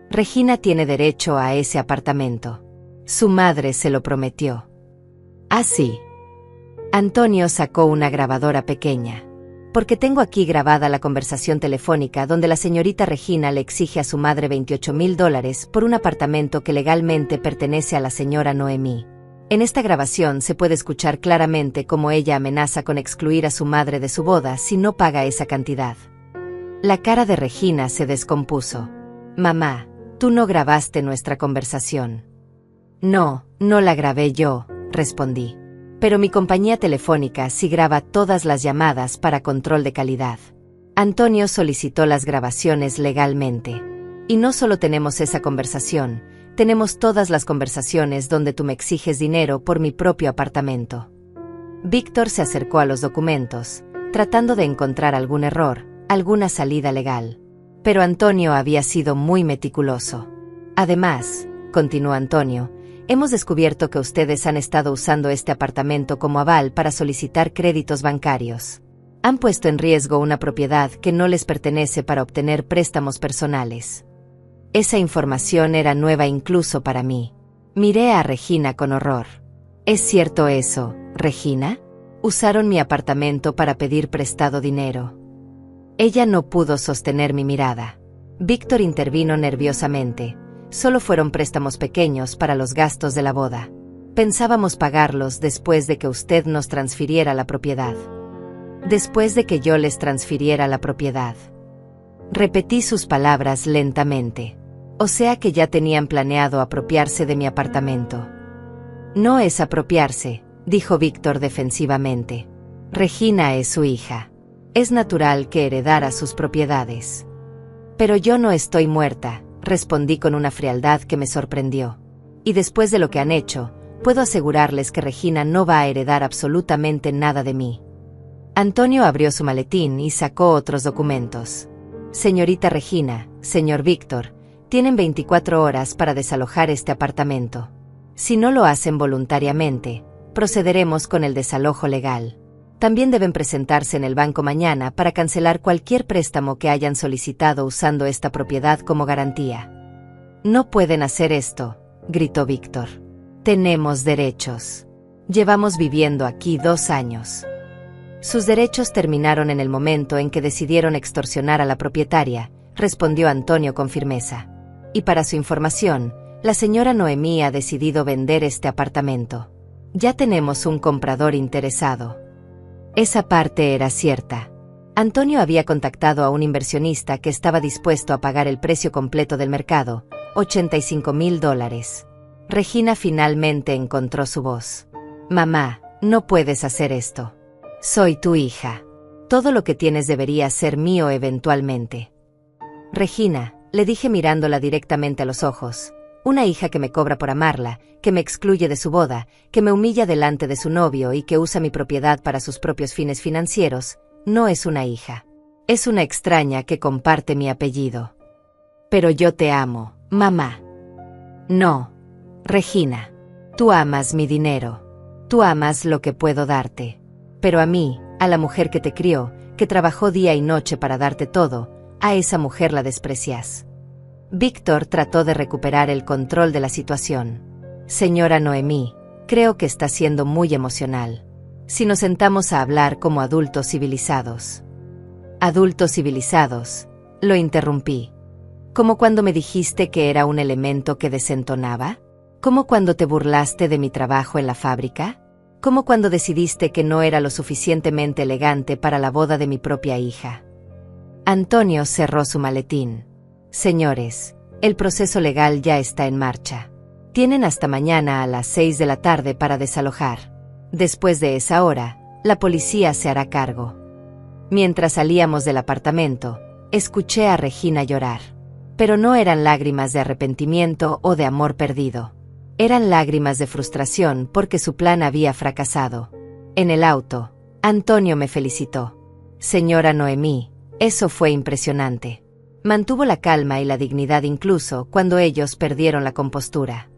Regina tiene derecho a ese apartamento. Su madre se lo prometió. Ah, sí. Antonio sacó una grabadora pequeña. Porque tengo aquí grabada la conversación telefónica donde la señorita Regina le exige a su madre $28,000 por un apartamento que legalmente pertenece a la señora Noemí. En esta grabación se puede escuchar claramente cómo ella amenaza con excluir a su madre de su boda si no paga esa cantidad. La cara de Regina se descompuso. Mamá, tú no grabaste nuestra conversación. No, no la grabé yo, respondí. Pero mi compañía telefónica sí graba todas las llamadas para control de calidad. Antonio solicitó las grabaciones legalmente. Y no solo tenemos esa conversación, tenemos todas las conversaciones donde tú me exiges dinero por mi propio apartamento. Víctor se acercó a los documentos, tratando de encontrar algún error, alguna salida legal. Pero Antonio había sido muy meticuloso. Además, continuó Antonio, hemos descubierto que ustedes han estado usando este apartamento como aval para solicitar créditos bancarios. Han puesto en riesgo una propiedad que no les pertenece para obtener préstamos personales. Esa información era nueva incluso para mí. Miré a Regina con horror. ¿Es cierto eso, Regina? Usaron mi apartamento para pedir prestado dinero. Ella no pudo sostener mi mirada. Víctor intervino nerviosamente. Solo fueron préstamos pequeños para los gastos de la boda. Pensábamos pagarlos después de que usted nos transfiriera la propiedad. Después de que yo les transfiriera la propiedad. Repetí sus palabras lentamente. O sea que ya tenían planeado apropiarse de mi apartamento. No es apropiarse, dijo Víctor defensivamente. Regina es su hija. Es natural que heredara sus propiedades. Pero yo no estoy muerta, respondí con una frialdad que me sorprendió. Y después de lo que han hecho, puedo asegurarles que Regina no va a heredar absolutamente nada de mí. Antonio abrió su maletín y sacó otros documentos. Señorita Regina, señor Víctor, tienen 24 horas para desalojar este apartamento. Si no lo hacen voluntariamente, procederemos con el desalojo legal. También deben presentarse en el banco mañana para cancelar cualquier préstamo que hayan solicitado usando esta propiedad como garantía. No pueden hacer esto, gritó Víctor. Tenemos derechos. Llevamos viviendo aquí 2 años. Sus derechos terminaron en el momento en que decidieron extorsionar a la propietaria, respondió Antonio con firmeza. Y para su información, la señora Noemí ha decidido vender este apartamento. Ya tenemos un comprador interesado. Esa parte era cierta. Antonio había contactado a un inversionista que estaba dispuesto a pagar el precio completo del mercado, $85,000. Regina finalmente encontró su voz. Mamá, no puedes hacer esto. Soy tu hija. Todo lo que tienes debería ser mío eventualmente. Regina, le dije mirándola directamente a los ojos. Una hija que me cobra por amarla, que me excluye de su boda, que me humilla delante de su novio y que usa mi propiedad para sus propios fines financieros, no es una hija. Es una extraña que comparte mi apellido. Pero yo te amo, mamá. No, Regina. Tú amas mi dinero. Tú amas lo que puedo darte. Pero a mí, a la mujer que te crió, que trabajó día y noche para darte todo, a esa mujer la desprecias. Víctor trató de recuperar el control de la situación. Señora Noemí, creo que está siendo muy emocional. Si nos sentamos a hablar como adultos civilizados. Adultos civilizados, lo interrumpí. ¿Como cuando me dijiste que era un elemento que desentonaba? ¿Como cuando te burlaste de mi trabajo en la fábrica? ¿Como cuando decidiste que no era lo suficientemente elegante para la boda de mi propia hija? Antonio cerró su maletín. Señores, el proceso legal ya está en marcha. Tienen hasta mañana a las 6 de la tarde para desalojar. Después de esa hora, la policía se hará cargo. Mientras salíamos del apartamento, escuché a Regina llorar. Pero no eran lágrimas de arrepentimiento o de amor perdido. Eran lágrimas de frustración porque su plan había fracasado. En el auto, Antonio me felicitó. Señora Noemí, eso fue impresionante. Mantuvo la calma y la dignidad incluso cuando ellos perdieron la compostura.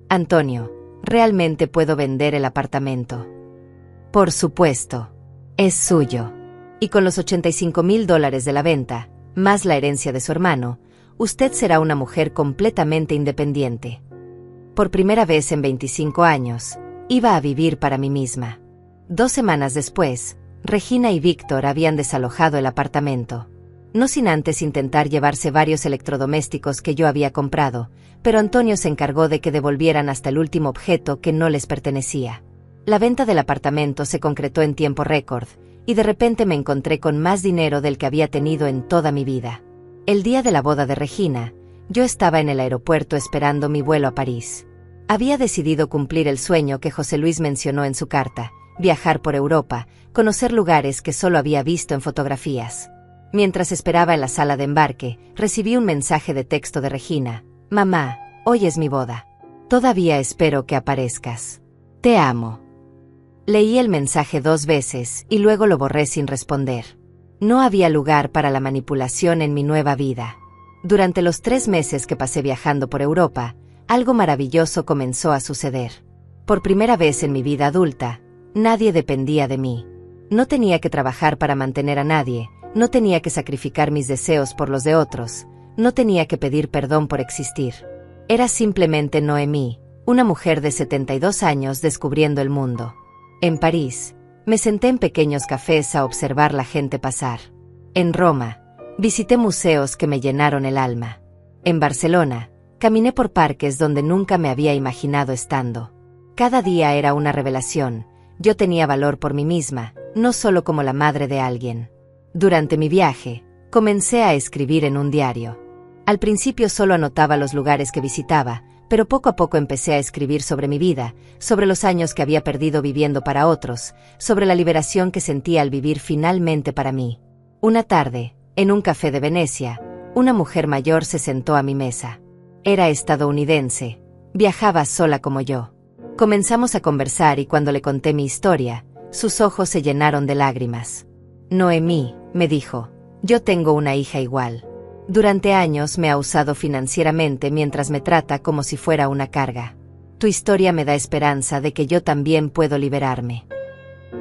Antonio, ¿realmente puedo vender el apartamento? Por supuesto. Es suyo. Y con los $85,000 de la venta, más la herencia de su hermano, usted será una mujer completamente independiente. Por primera vez en 25 años, iba a vivir para mí misma. 2 semanas después, Regina y Víctor habían desalojado el apartamento. No sin antes intentar llevarse varios electrodomésticos que yo había comprado, pero Antonio se encargó de que devolvieran hasta el último objeto que no les pertenecía. La venta del apartamento se concretó en tiempo récord, y de repente me encontré con más dinero del que había tenido en toda mi vida. El día de la boda de Regina, yo estaba en el aeropuerto esperando mi vuelo a París. Había decidido cumplir el sueño que José Luis mencionó en su carta, viajar por Europa, conocer lugares que solo había visto en fotografías. Mientras esperaba en la sala de embarque, recibí un mensaje de texto de Regina. Mamá, hoy es mi boda. Todavía espero que aparezcas. Te amo. Leí el mensaje 2 veces y luego lo borré sin responder. No había lugar para la manipulación en mi nueva vida. Durante los 3 meses que pasé viajando por Europa, algo maravilloso comenzó a suceder. Por primera vez en mi vida adulta, nadie dependía de mí. No tenía que trabajar para mantener a nadie, no tenía que sacrificar mis deseos por los de otros, no tenía que pedir perdón por existir. Era simplemente Noemí, una mujer de 72 años descubriendo el mundo. En París, Me senté en pequeños cafés a observar la gente pasar. En Roma, visité museos que me llenaron el alma. En Barcelona, caminé por parques donde nunca me había imaginado estando. Cada día era una revelación. Yo tenía valor por mí misma, no solo como la madre de alguien. Durante mi viaje, comencé a escribir en un diario. Al principio solo anotaba los lugares que visitaba, pero poco a poco empecé a escribir sobre mi vida, sobre los años que había perdido viviendo para otros, sobre la liberación que sentía al vivir finalmente para mí. Una tarde, en un café de Venecia, una mujer mayor se sentó a mi mesa. Era estadounidense, viajaba sola como yo. Comenzamos a conversar y cuando le conté mi historia, sus ojos se llenaron de lágrimas. Noemí, me dijo, yo tengo una hija igual. Durante años me ha usado financieramente mientras me trata como si fuera una carga. Tu historia me da esperanza de que yo también puedo liberarme.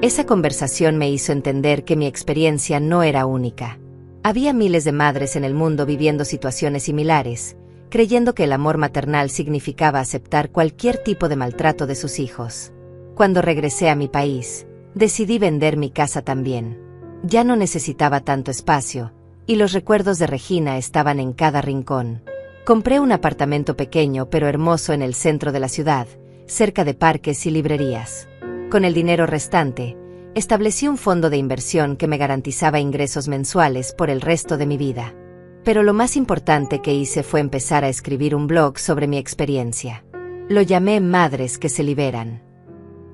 Esa conversación me hizo entender que mi experiencia no era única. Había miles de madres en el mundo viviendo situaciones similares, creyendo que el amor maternal significaba aceptar cualquier tipo de maltrato de sus hijos. Cuando regresé a mi país, decidí vender mi casa también. Ya no necesitaba tanto espacio, y los recuerdos de Regina estaban en cada rincón. Compré un apartamento pequeño pero hermoso en el centro de la ciudad, cerca de parques y librerías. Con el dinero restante, establecí un fondo de inversión que me garantizaba ingresos mensuales por el resto de mi vida. Pero lo más importante que hice fue empezar a escribir un blog sobre mi experiencia. Lo llamé Madres que se liberan.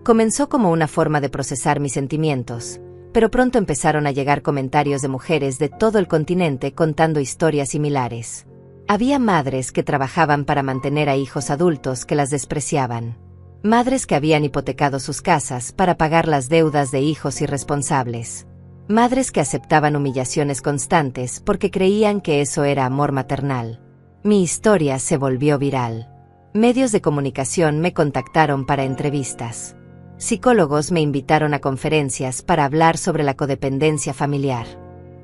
Comenzó como una forma de procesar mis sentimientos, pero pronto empezaron a llegar comentarios de mujeres de todo el continente contando historias similares. Había madres que trabajaban para mantener a hijos adultos que las despreciaban. Madres que habían hipotecado sus casas para pagar las deudas de hijos irresponsables. Madres que aceptaban humillaciones constantes porque creían que eso era amor maternal. Mi historia se volvió viral. Medios de comunicación me contactaron para entrevistas. Psicólogos me invitaron a conferencias para hablar sobre la codependencia familiar.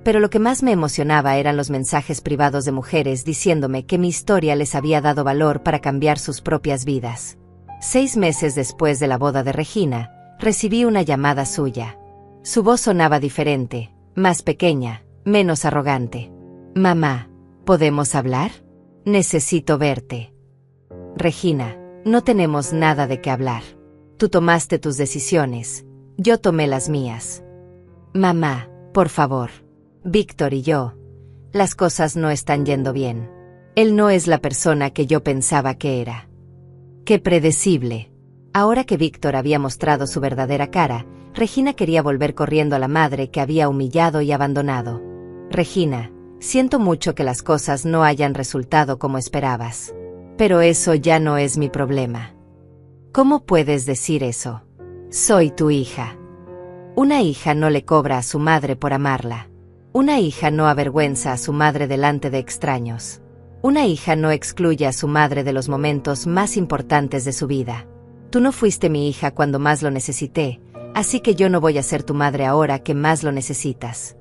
Pero lo que más me emocionaba eran los mensajes privados de mujeres diciéndome que mi historia les había dado valor para cambiar sus propias vidas. 6 meses después de la boda de Regina, recibí una llamada suya. Su voz sonaba diferente, más pequeña, menos arrogante. Mamá, ¿podemos hablar? Necesito verte. Regina, no tenemos nada de qué hablar. Tú tomaste tus decisiones, yo tomé las mías. Mamá, por favor. Víctor y yo. Las cosas no están yendo bien. Él no es la persona que yo pensaba que era. ¡Qué predecible! Ahora que Víctor había mostrado su verdadera cara, Regina quería volver corriendo a la madre que había humillado y abandonado. Regina, siento mucho que las cosas no hayan resultado como esperabas. Pero eso ya no es mi problema. ¿Cómo puedes decir eso? Soy tu hija. Una hija no le cobra a su madre por amarla. Una hija no avergüenza a su madre delante de extraños. Una hija no excluye a su madre de los momentos más importantes de su vida. Tú no fuiste mi hija cuando más lo necesité, así que yo no voy a ser tu madre ahora que más lo necesitas.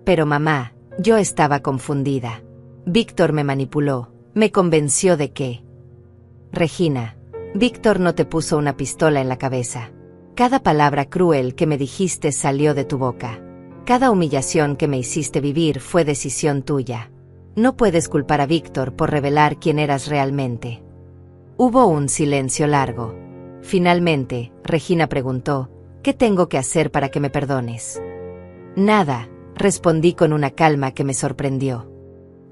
Pero mamá, yo estaba confundida. Víctor me manipuló, me convenció de que... Regina, Víctor no te puso una pistola en la cabeza. Cada palabra cruel que me dijiste salió de tu boca. Cada humillación que me hiciste vivir fue decisión tuya. No puedes culpar a Víctor por revelar quién eras realmente. Hubo un silencio largo. Finalmente, Regina preguntó, ¿qué tengo que hacer para que me perdones? Nada, respondí con una calma que me sorprendió.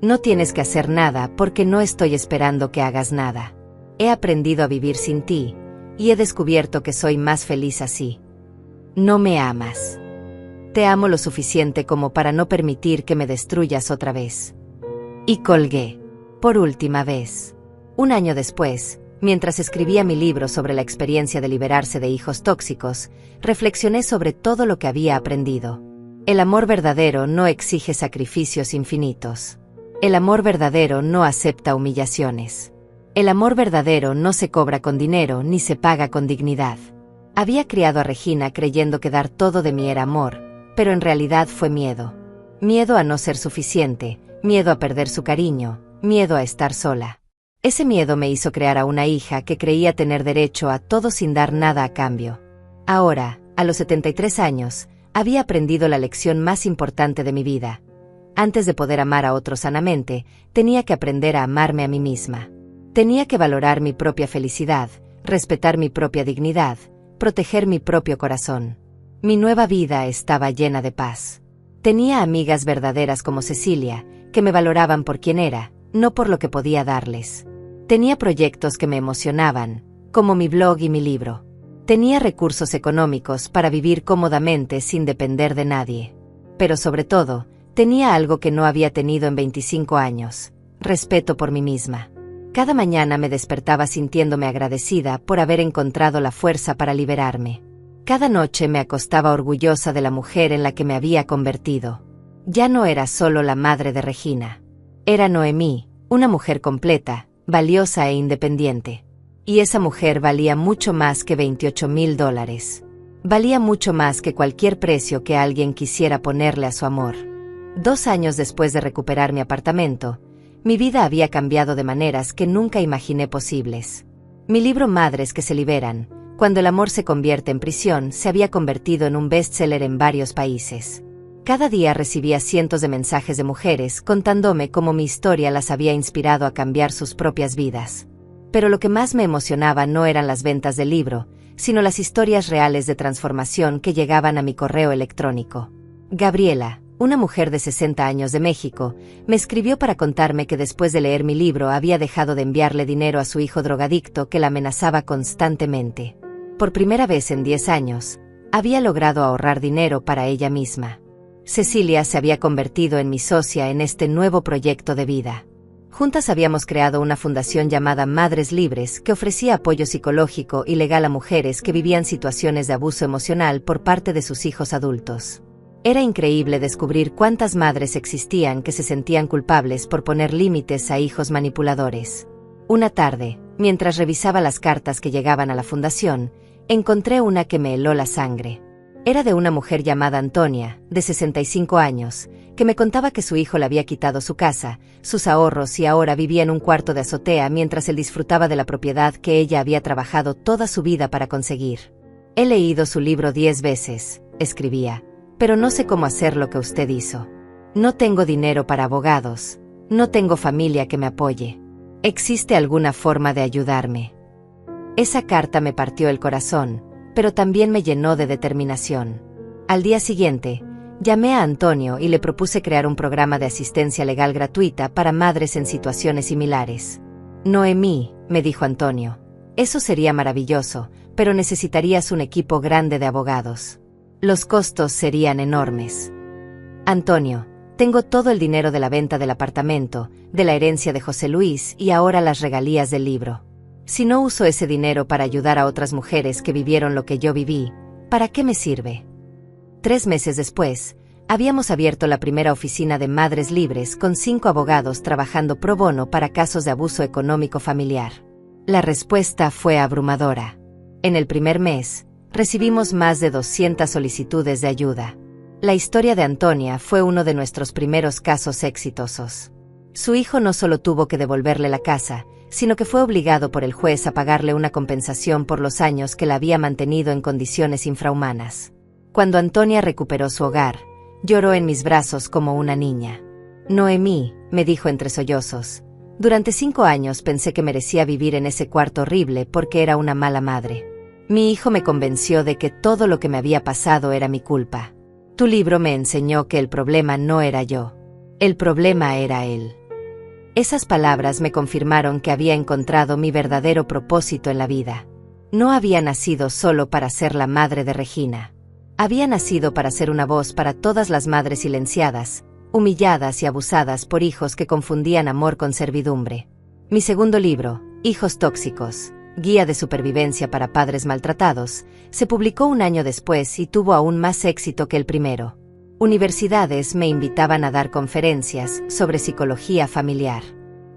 No tienes que hacer nada porque no estoy esperando que hagas nada. He aprendido a vivir sin ti, y he descubierto que soy más feliz así. No me amas. Te amo lo suficiente como para no permitir que me destruyas otra vez. Y colgué. Por última vez. Un año después, mientras escribía mi libro sobre la experiencia de liberarse de hijos tóxicos, reflexioné sobre todo lo que había aprendido. El amor verdadero no exige sacrificios infinitos. El amor verdadero no acepta humillaciones. El amor verdadero no se cobra con dinero ni se paga con dignidad. Había criado a Regina creyendo que dar todo de mí era amor, pero en realidad fue miedo. Miedo a no ser suficiente, miedo a perder su cariño, miedo a estar sola. Ese miedo me hizo crear a una hija que creía tener derecho a todo sin dar nada a cambio. Ahora, A los 73 años, había aprendido la lección más importante de mi vida. Antes de poder amar a otros sanamente, tenía que aprender a amarme a mí misma. Tenía que valorar mi propia felicidad, respetar mi propia dignidad, proteger mi propio corazón. Mi nueva vida estaba llena de paz. Tenía amigas verdaderas como Cecilia, que me valoraban por quien era, no por lo que podía darles. Tenía proyectos que me emocionaban, como mi blog y mi libro. Tenía recursos económicos para vivir cómodamente sin depender de nadie. Pero sobre todo, tenía algo que no había tenido en 25 años: respeto por mí misma. Cada mañana me despertaba sintiéndome agradecida por haber encontrado la fuerza para liberarme. Cada noche me acostaba orgullosa de la mujer en la que me había convertido. Ya no era solo la madre de Regina. Era Noemí, una mujer completa, valiosa e independiente. Y esa mujer valía mucho más que $28,000. Valía mucho más que cualquier precio que alguien quisiera ponerle a su amor. 2 años después de recuperar mi apartamento, mi vida había cambiado de maneras que nunca imaginé posibles. Mi libro Madres que se liberan, cuando el amor se convierte en prisión, se había convertido en un bestseller en varios países. Cada día recibía cientos de mensajes de mujeres contándome cómo mi historia las había inspirado a cambiar sus propias vidas. Pero lo que más me emocionaba no eran las ventas del libro, sino las historias reales de transformación que llegaban a mi correo electrónico. Gabriela, una mujer de 60 años de México, me escribió para contarme que después de leer mi libro había dejado de enviarle dinero a su hijo drogadicto que la amenazaba constantemente. Por primera vez en 10 años, había logrado ahorrar dinero para ella misma. Cecilia se había convertido en mi socia en este nuevo proyecto de vida. Juntas habíamos creado una fundación llamada Madres Libres que ofrecía apoyo psicológico y legal a mujeres que vivían situaciones de abuso emocional por parte de sus hijos adultos. Era increíble descubrir cuántas madres existían que se sentían culpables por poner límites a hijos manipuladores. Una tarde, mientras revisaba las cartas que llegaban a la fundación, encontré una que me heló la sangre. Era de una mujer llamada Antonia, de 65 años, que me contaba que su hijo le había quitado su casa, sus ahorros y ahora vivía en un cuarto de azotea mientras él disfrutaba de la propiedad que ella había trabajado toda su vida para conseguir. He leído su libro 10 veces, escribía, pero no sé cómo hacer lo que usted hizo. No tengo dinero para abogados, no tengo familia que me apoye. ¿Existe alguna forma de ayudarme? Esa carta me partió el corazón, pero también me llenó de determinación. Al día siguiente, llamé a Antonio y le propuse crear un programa de asistencia legal gratuita para madres en situaciones similares. Noemí, me dijo Antonio, eso sería maravilloso, pero necesitarías un equipo grande de abogados. Los costos serían enormes. Antonio, tengo todo el dinero de la venta del apartamento, de la herencia de José Luis y ahora las regalías del libro. Si no uso ese dinero para ayudar a otras mujeres que vivieron lo que yo viví, ¿para qué me sirve? 3 meses después, habíamos abierto la primera oficina de Madres Libres con 5 abogados trabajando pro bono para casos de abuso económico familiar. La respuesta fue abrumadora. En el primer mes, recibimos más de 200 solicitudes de ayuda. La historia de Antonia fue uno de nuestros primeros casos exitosos. Su hijo no solo tuvo que devolverle la casa, sino que fue obligado por el juez a pagarle una compensación por los años que la había mantenido en condiciones infrahumanas. Cuando Antonia recuperó su hogar, lloró en mis brazos como una niña. Noemí, me dijo entre sollozos, durante 5 años pensé que merecía vivir en ese cuarto horrible porque era una mala madre. Mi hijo me convenció de que todo lo que me había pasado era mi culpa. Tu libro me enseñó que el problema no era yo. El problema era él. Esas palabras me confirmaron que había encontrado mi verdadero propósito en la vida. No había nacido solo para ser la madre de Regina. Había nacido para ser una voz para todas las madres silenciadas, humilladas y abusadas por hijos que confundían amor con servidumbre. Mi segundo libro, Hijos Tóxicos, Guía de Supervivencia para Padres Maltratados, se publicó 1 año después y tuvo aún más éxito que el primero. Universidades me invitaban a dar conferencias sobre psicología familiar.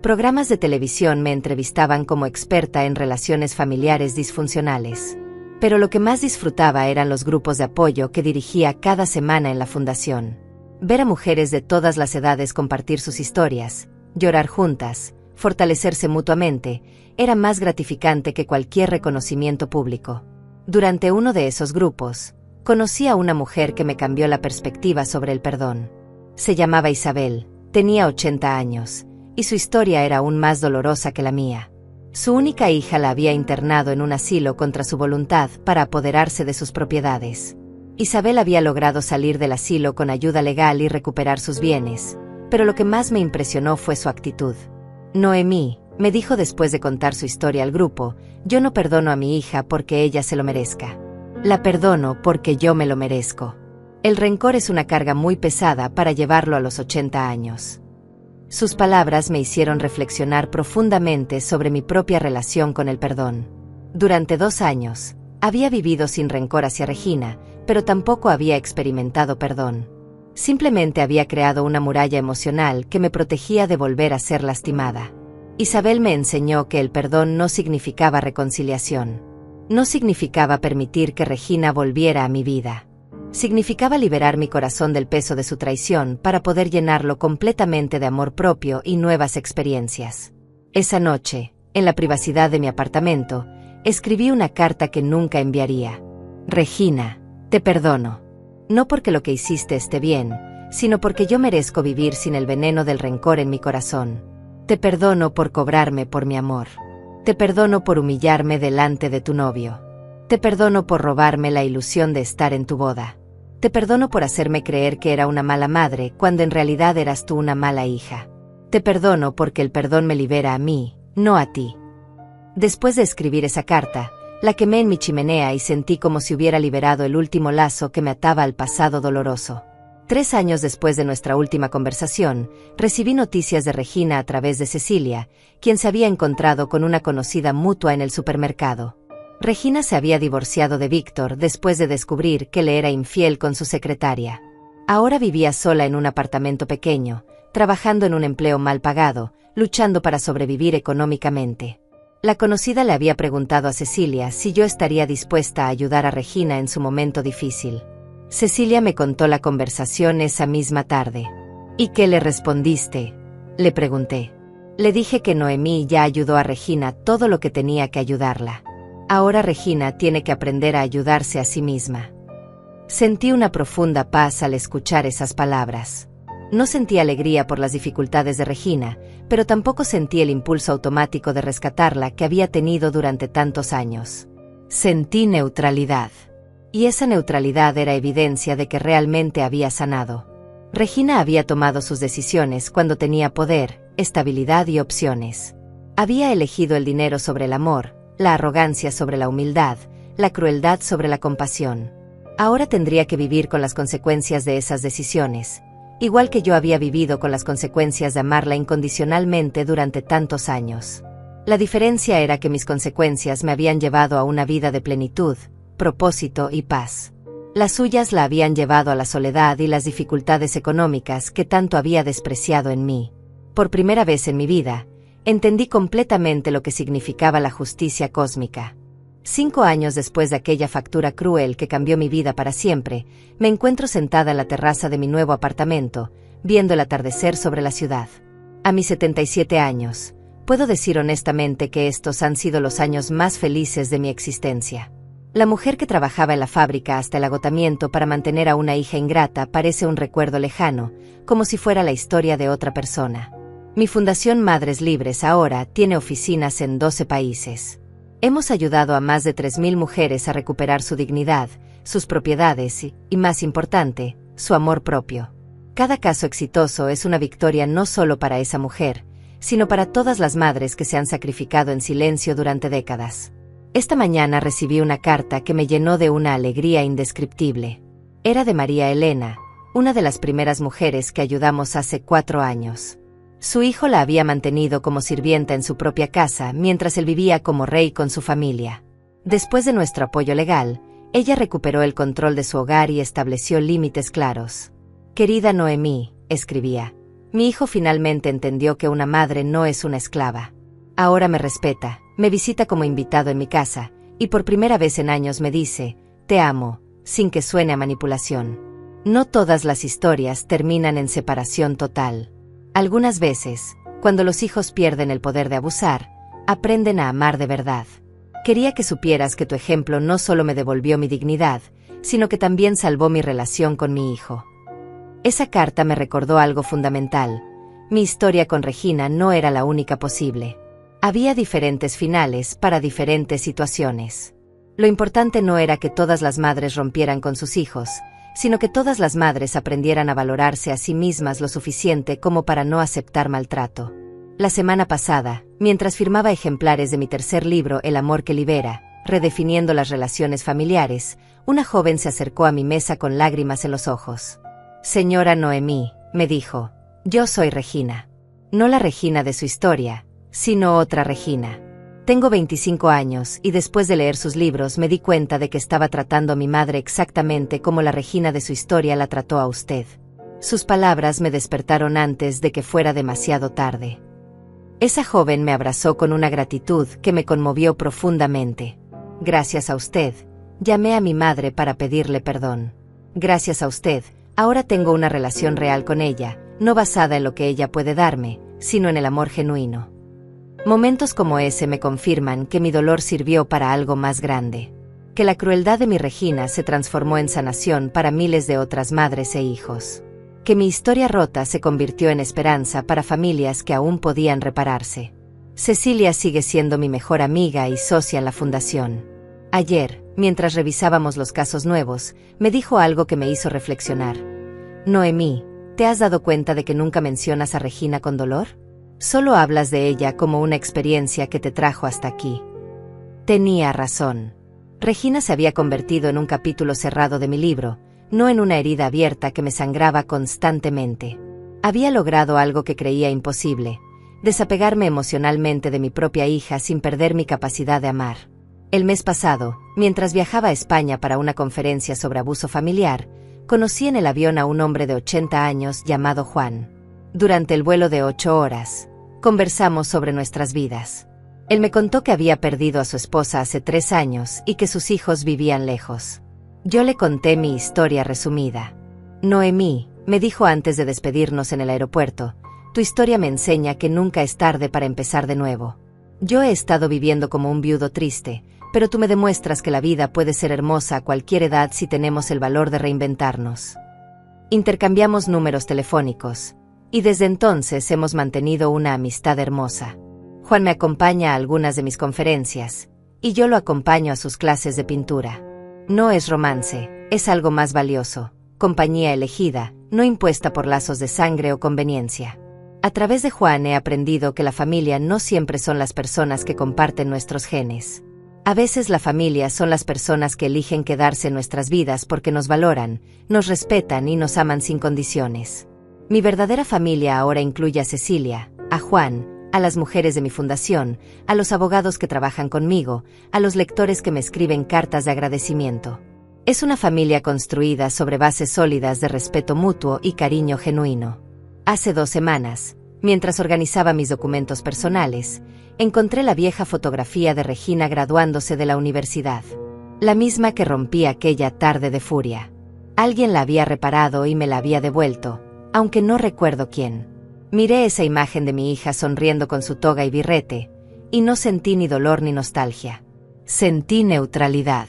Programas de televisión me entrevistaban como experta en relaciones familiares disfuncionales. Pero lo que más disfrutaba eran los grupos de apoyo que dirigía cada semana en la fundación. Ver a mujeres de todas las edades compartir sus historias, llorar juntas, fortalecerse mutuamente, era más gratificante que cualquier reconocimiento público. Durante uno de esos grupos, Conocí a una mujer que me cambió la perspectiva sobre el perdón. Se llamaba Isabel, tenía 80 años, y su historia era aún más dolorosa que la mía. Su única hija la había internado en un asilo contra su voluntad para apoderarse de sus propiedades. Isabel había logrado salir del asilo con ayuda legal y recuperar sus bienes, pero lo que más me impresionó fue su actitud. Noemí, me dijo después de contar su historia al grupo, yo no perdono a mi hija porque ella se lo merezca. La perdono porque yo me lo merezco. El rencor es una carga muy pesada para llevarlo a los 80 años. Sus palabras me hicieron reflexionar profundamente sobre mi propia relación con el perdón. Durante 2 años, había vivido sin rencor hacia Regina, pero tampoco había experimentado perdón. Simplemente había creado una muralla emocional que me protegía de volver a ser lastimada. Isabel me enseñó que el perdón no significaba reconciliación. No significaba permitir que Regina volviera a mi vida. Significaba liberar mi corazón del peso de su traición para poder llenarlo completamente de amor propio y nuevas experiencias. Esa noche, en la privacidad de mi apartamento, escribí una carta que nunca enviaría. Regina, te perdono. No porque lo que hiciste esté bien, sino porque yo merezco vivir sin el veneno del rencor en mi corazón. Te perdono por cobrarme por mi amor. Te perdono por humillarme delante de tu novio. Te perdono por robarme la ilusión de estar en tu boda. Te perdono por hacerme creer que era una mala madre cuando en realidad eras tú una mala hija. Te perdono porque el perdón me libera a mí, no a ti. Después de escribir esa carta, la quemé en mi chimenea y sentí como si hubiera liberado el último lazo que me ataba al pasado doloroso. 3 años después de nuestra última conversación, recibí noticias de Regina a través de Cecilia, quien se había encontrado con una conocida mutua en el supermercado. Regina se había divorciado de Víctor después de descubrir que le era infiel con su secretaria. Ahora vivía sola en un apartamento pequeño, trabajando en un empleo mal pagado, luchando para sobrevivir económicamente. La conocida le había preguntado a Cecilia si yo estaría dispuesta a ayudar a Regina en su momento difícil. Cecilia me contó la conversación esa misma tarde. ¿Y qué le respondiste?, le pregunté. Le dije que Noemí ya ayudó a Regina todo lo que tenía que ayudarla. Ahora Regina tiene que aprender a ayudarse a sí misma. Sentí una profunda paz al escuchar esas palabras. No sentí alegría por las dificultades de Regina, pero tampoco sentí el impulso automático de rescatarla que había tenido durante tantos años. Sentí neutralidad. Y esa neutralidad era evidencia de que realmente había sanado. Regina había tomado sus decisiones cuando tenía poder, estabilidad y opciones. Había elegido el dinero sobre el amor, la arrogancia sobre la humildad, la crueldad sobre la compasión. Ahora tendría que vivir con las consecuencias de esas decisiones, igual que yo había vivido con las consecuencias de amarla incondicionalmente durante tantos años. La diferencia era que mis consecuencias me habían llevado a una vida de plenitud, propósito y paz. Las suyas la habían llevado a la soledad y las dificultades económicas que tanto había despreciado en mí. Por primera vez en mi vida, entendí completamente lo que significaba la justicia cósmica. 5 años después de aquella factura cruel que cambió mi vida para siempre, me encuentro sentada en la terraza de mi nuevo apartamento, viendo el atardecer sobre la ciudad. A mis 77 años, puedo decir honestamente que estos han sido los años más felices de mi existencia. La mujer que trabajaba en la fábrica hasta el agotamiento para mantener a una hija ingrata parece un recuerdo lejano, como si fuera la historia de otra persona. Mi fundación Madres Libres ahora tiene oficinas en 12 países. Hemos ayudado a más de 3.000 mujeres a recuperar su dignidad, sus propiedades y, más importante, su amor propio. Cada caso exitoso es una victoria no solo para esa mujer, sino para todas las madres que se han sacrificado en silencio durante décadas. Esta mañana recibí una carta que me llenó de una alegría indescriptible. Era de María Elena, una de las primeras mujeres que ayudamos hace 4 años. Su hijo la había mantenido como sirvienta en su propia casa mientras él vivía como rey con su familia. Después de nuestro apoyo legal, ella recuperó el control de su hogar y estableció límites claros. Querida Noemí, escribía, mi hijo finalmente entendió que una madre no es una esclava. Ahora me respeta, me visita como invitado en mi casa, y por primera vez en años me dice, te amo, sin que suene a manipulación. No todas las historias terminan en separación total. Algunas veces, cuando los hijos pierden el poder de abusar, aprenden a amar de verdad. Quería que supieras que tu ejemplo no solo me devolvió mi dignidad, sino que también salvó mi relación con mi hijo. Esa carta me recordó algo fundamental. Mi historia con Regina no era la única posible. Había diferentes finales para diferentes situaciones. Lo importante no era que todas las madres rompieran con sus hijos, sino que todas las madres aprendieran a valorarse a sí mismas lo suficiente como para no aceptar maltrato. La semana pasada, mientras firmaba ejemplares de mi tercer libro El amor que libera, redefiniendo las relaciones familiares, una joven se acercó a mi mesa con lágrimas en los ojos. «Señora Noemí», me dijo, «yo soy Regina. No la Regina de su historia, sino otra Regina. Tengo 25 años y después de leer sus libros me di cuenta de que estaba tratando a mi madre exactamente como la Regina de su historia la trató a usted». Sus palabras me despertaron antes de que fuera demasiado tarde. Esa joven me abrazó con una gratitud que me conmovió profundamente. «Gracias a usted, llamé a mi madre para pedirle perdón. Gracias a usted, ahora tengo una relación real con ella, no basada en lo que ella puede darme, sino en el amor genuino». Momentos como ese me confirman que mi dolor sirvió para algo más grande. Que la crueldad de mi Regina se transformó en sanación para miles de otras madres e hijos. Que mi historia rota se convirtió en esperanza para familias que aún podían repararse. Cecilia sigue siendo mi mejor amiga y socia en la fundación. Ayer, mientras revisábamos los casos nuevos, me dijo algo que me hizo reflexionar. «Noemí, ¿te has dado cuenta de que nunca mencionas a Regina con dolor? Solo hablas de ella como una experiencia que te trajo hasta aquí». Tenía razón. Regina se había convertido en un capítulo cerrado de mi libro, no en una herida abierta que me sangraba constantemente. Había logrado algo que creía imposible: desapegarme emocionalmente de mi propia hija sin perder mi capacidad de amar. El mes pasado, mientras viajaba a España para una conferencia sobre abuso familiar, conocí en el avión a un hombre de 80 años llamado Juan. Durante el vuelo de 8 horas, conversamos sobre nuestras vidas. Él me contó que había perdido a su esposa hace 3 años y que sus hijos vivían lejos. Yo le conté mi historia resumida. «Noemí», me dijo antes de despedirnos en el aeropuerto, «tu historia me enseña que nunca es tarde para empezar de nuevo. Yo he estado viviendo como un viudo triste, pero tú me demuestras que la vida puede ser hermosa a cualquier edad si tenemos el valor de reinventarnos». Intercambiamos números telefónicos, y desde entonces hemos mantenido una amistad hermosa. Juan me acompaña a algunas de mis conferencias, y yo lo acompaño a sus clases de pintura. No es romance, es algo más valioso, compañía elegida, no impuesta por lazos de sangre o conveniencia. A través de Juan he aprendido que la familia no siempre son las personas que comparten nuestros genes. A veces la familia son las personas que eligen quedarse en nuestras vidas porque nos valoran, nos respetan y nos aman sin condiciones. Mi verdadera familia ahora incluye a Cecilia, a Juan, a las mujeres de mi fundación, a los abogados que trabajan conmigo, a los lectores que me escriben cartas de agradecimiento. Es una familia construida sobre bases sólidas de respeto mutuo y cariño genuino. Hace 2 semanas, mientras organizaba mis documentos personales, encontré la vieja fotografía de Regina graduándose de la universidad. La misma que rompí aquella tarde de furia. Alguien la había reparado y me la había devuelto, aunque no recuerdo quién. Miré esa imagen de mi hija sonriendo con su toga y birrete, y no sentí ni dolor ni nostalgia. Sentí neutralidad.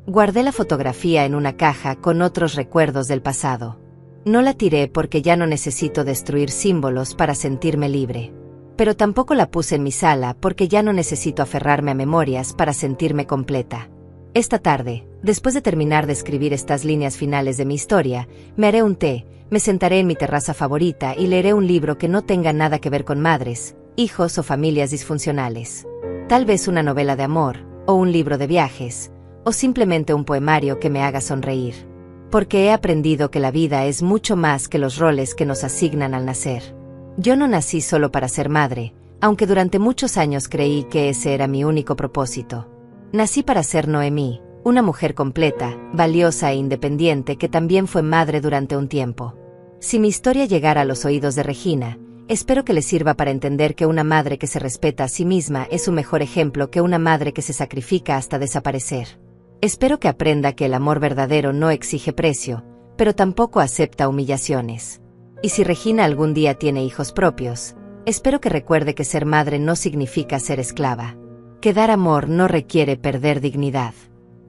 Guardé la fotografía en una caja con otros recuerdos del pasado. No la tiré porque ya no necesito destruir símbolos para sentirme libre. Pero tampoco la puse en mi sala porque ya no necesito aferrarme a memorias para sentirme completa. Esta tarde, después de terminar de escribir estas líneas finales de mi historia, me haré un té, me sentaré en mi terraza favorita y leeré un libro que no tenga nada que ver con madres, hijos o familias disfuncionales. Tal vez una novela de amor, o un libro de viajes, o simplemente un poemario que me haga sonreír. Porque he aprendido que la vida es mucho más que los roles que nos asignan al nacer. Yo no nací solo para ser madre, aunque durante muchos años creí que ese era mi único propósito. Nací para ser Noemí, una mujer completa, valiosa e independiente que también fue madre durante un tiempo. Si mi historia llegara a los oídos de Regina, espero que le sirva para entender que una madre que se respeta a sí misma es un mejor ejemplo que una madre que se sacrifica hasta desaparecer. Espero que aprenda que el amor verdadero no exige precio, pero tampoco acepta humillaciones. Y si Regina algún día tiene hijos propios, espero que recuerde que ser madre no significa ser esclava. Que dar amor no requiere perder dignidad.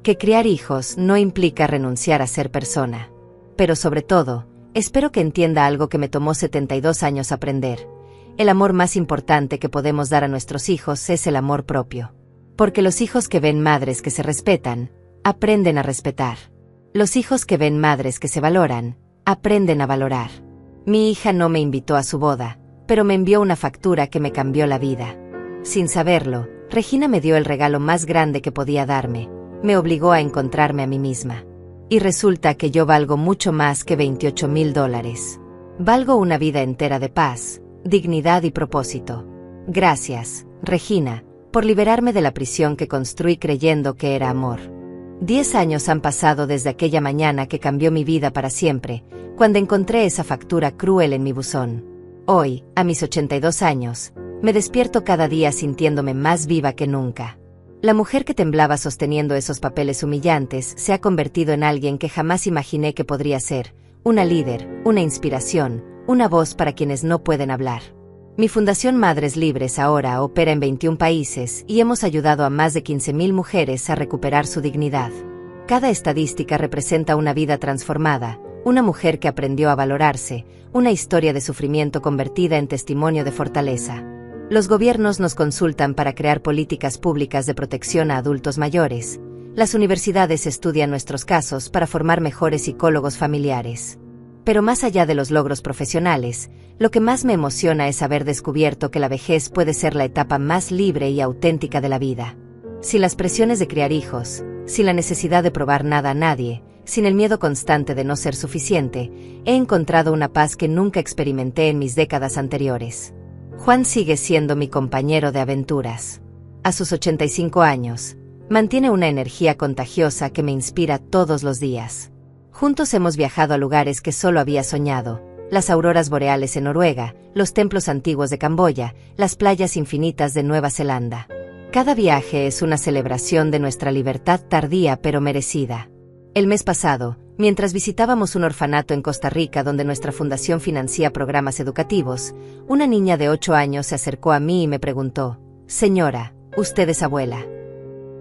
Que criar hijos no implica renunciar a ser persona. Pero sobre todo, espero que entienda algo que me tomó 72 años aprender. El amor más importante que podemos dar a nuestros hijos es el amor propio. Porque los hijos que ven madres que se respetan, aprenden a respetar. Los hijos que ven madres que se valoran, aprenden a valorar. Mi hija no me invitó a su boda, pero me envió una factura que me cambió la vida. Sin saberlo, Regina me dio el regalo más grande que podía darme. Me obligó a encontrarme a mí misma. Y resulta que yo valgo mucho más que $28,000. Valgo una vida entera de paz, dignidad y propósito. Gracias, Regina, por liberarme de la prisión que construí creyendo que era amor. 10 años han pasado desde aquella mañana que cambió mi vida para siempre, cuando encontré esa factura cruel en mi buzón. Hoy, a mis 82 años, me despierto cada día sintiéndome más viva que nunca. La mujer que temblaba sosteniendo esos papeles humillantes se ha convertido en alguien que jamás imaginé que podría ser, una líder, una inspiración, una voz para quienes no pueden hablar. Mi Fundación Madres Libres ahora opera en 21 países y hemos ayudado a más de 15,000 mujeres a recuperar su dignidad. Cada estadística representa una vida transformada, una mujer que aprendió a valorarse, una historia de sufrimiento convertida en testimonio de fortaleza. Los gobiernos nos consultan para crear políticas públicas de protección a adultos mayores. Las universidades estudian nuestros casos para formar mejores psicólogos familiares. Pero más allá de los logros profesionales, lo que más me emociona es haber descubierto que la vejez puede ser la etapa más libre y auténtica de la vida. Sin las presiones de criar hijos, sin la necesidad de probar nada a nadie, sin el miedo constante de no ser suficiente, he encontrado una paz que nunca experimenté en mis décadas anteriores. Juan sigue siendo mi compañero de aventuras. A sus 85 años, mantiene una energía contagiosa que me inspira todos los días. Juntos hemos viajado a lugares que solo había soñado: las auroras boreales en Noruega, los templos antiguos de Camboya, las playas infinitas de Nueva Zelanda. Cada viaje es una celebración de nuestra libertad tardía pero merecida. El mes pasado, mientras visitábamos un orfanato en Costa Rica donde nuestra fundación financia programas educativos, una niña de 8 años se acercó a mí y me preguntó: «Señora, ¿usted es abuela?».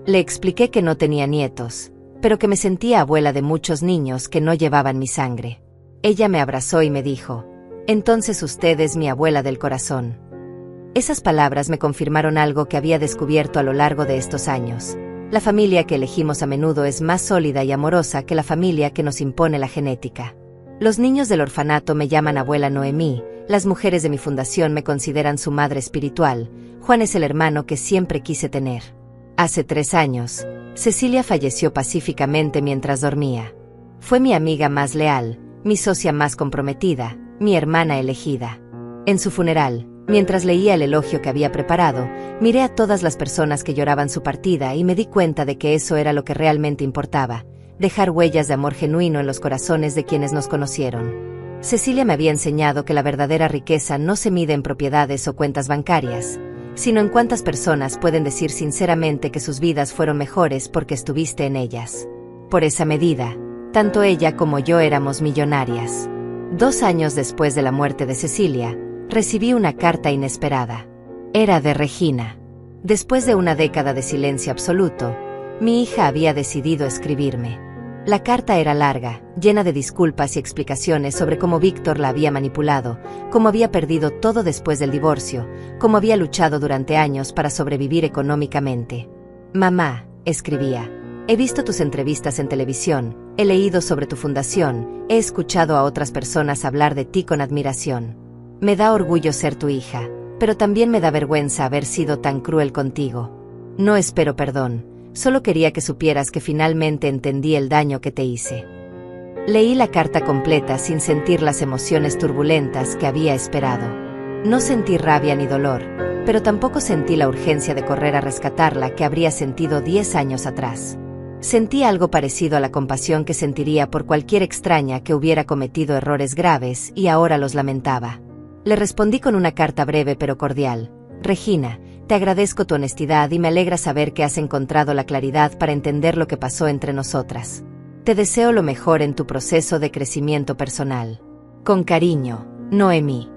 Le expliqué que no tenía nietos, pero que me sentía abuela de muchos niños que no llevaban mi sangre. Ella me abrazó y me dijo: «Entonces usted es mi abuela del corazón». Esas palabras me confirmaron algo que había descubierto a lo largo de estos años. La familia que elegimos a menudo es más sólida y amorosa que la familia que nos impone la genética. Los niños del orfanato me llaman abuela Noemí, las mujeres de mi fundación me consideran su madre espiritual, Juan es el hermano que siempre quise tener. Hace 3 años, Cecilia falleció pacíficamente mientras dormía. Fue mi amiga más leal, mi socia más comprometida, mi hermana elegida. En su funeral, mientras leía el elogio que había preparado, miré a todas las personas que lloraban su partida y me di cuenta de que eso era lo que realmente importaba: dejar huellas de amor genuino en los corazones de quienes nos conocieron. Cecilia me había enseñado que la verdadera riqueza no se mide en propiedades o cuentas bancarias, sino en cuántas personas pueden decir sinceramente que sus vidas fueron mejores porque estuviste en ellas. Por esa medida, tanto ella como yo éramos millonarias. 2 años después de la muerte de Cecilia, recibí una carta inesperada. Era de Regina. Después de una década de silencio absoluto, mi hija había decidido escribirme. La carta era larga, llena de disculpas y explicaciones sobre cómo Víctor la había manipulado, cómo había perdido todo después del divorcio, cómo había luchado durante años para sobrevivir económicamente. «Mamá», escribía, «he visto tus entrevistas en televisión, he leído sobre tu fundación, he escuchado a otras personas hablar de ti con admiración. Me da orgullo ser tu hija, pero también me da vergüenza haber sido tan cruel contigo. No espero perdón, solo quería que supieras que finalmente entendí el daño que te hice». Leí la carta completa sin sentir las emociones turbulentas que había esperado. No sentí rabia ni dolor, pero tampoco sentí la urgencia de correr a rescatarla que habría sentido 10 años atrás. Sentí algo parecido a la compasión que sentiría por cualquier extraña que hubiera cometido errores graves y ahora los lamentaba. Le respondí con una carta breve pero cordial: «Regina, te agradezco tu honestidad y me alegra saber que has encontrado la claridad para entender lo que pasó entre nosotras. Te deseo lo mejor en tu proceso de crecimiento personal. Con cariño, Noemí».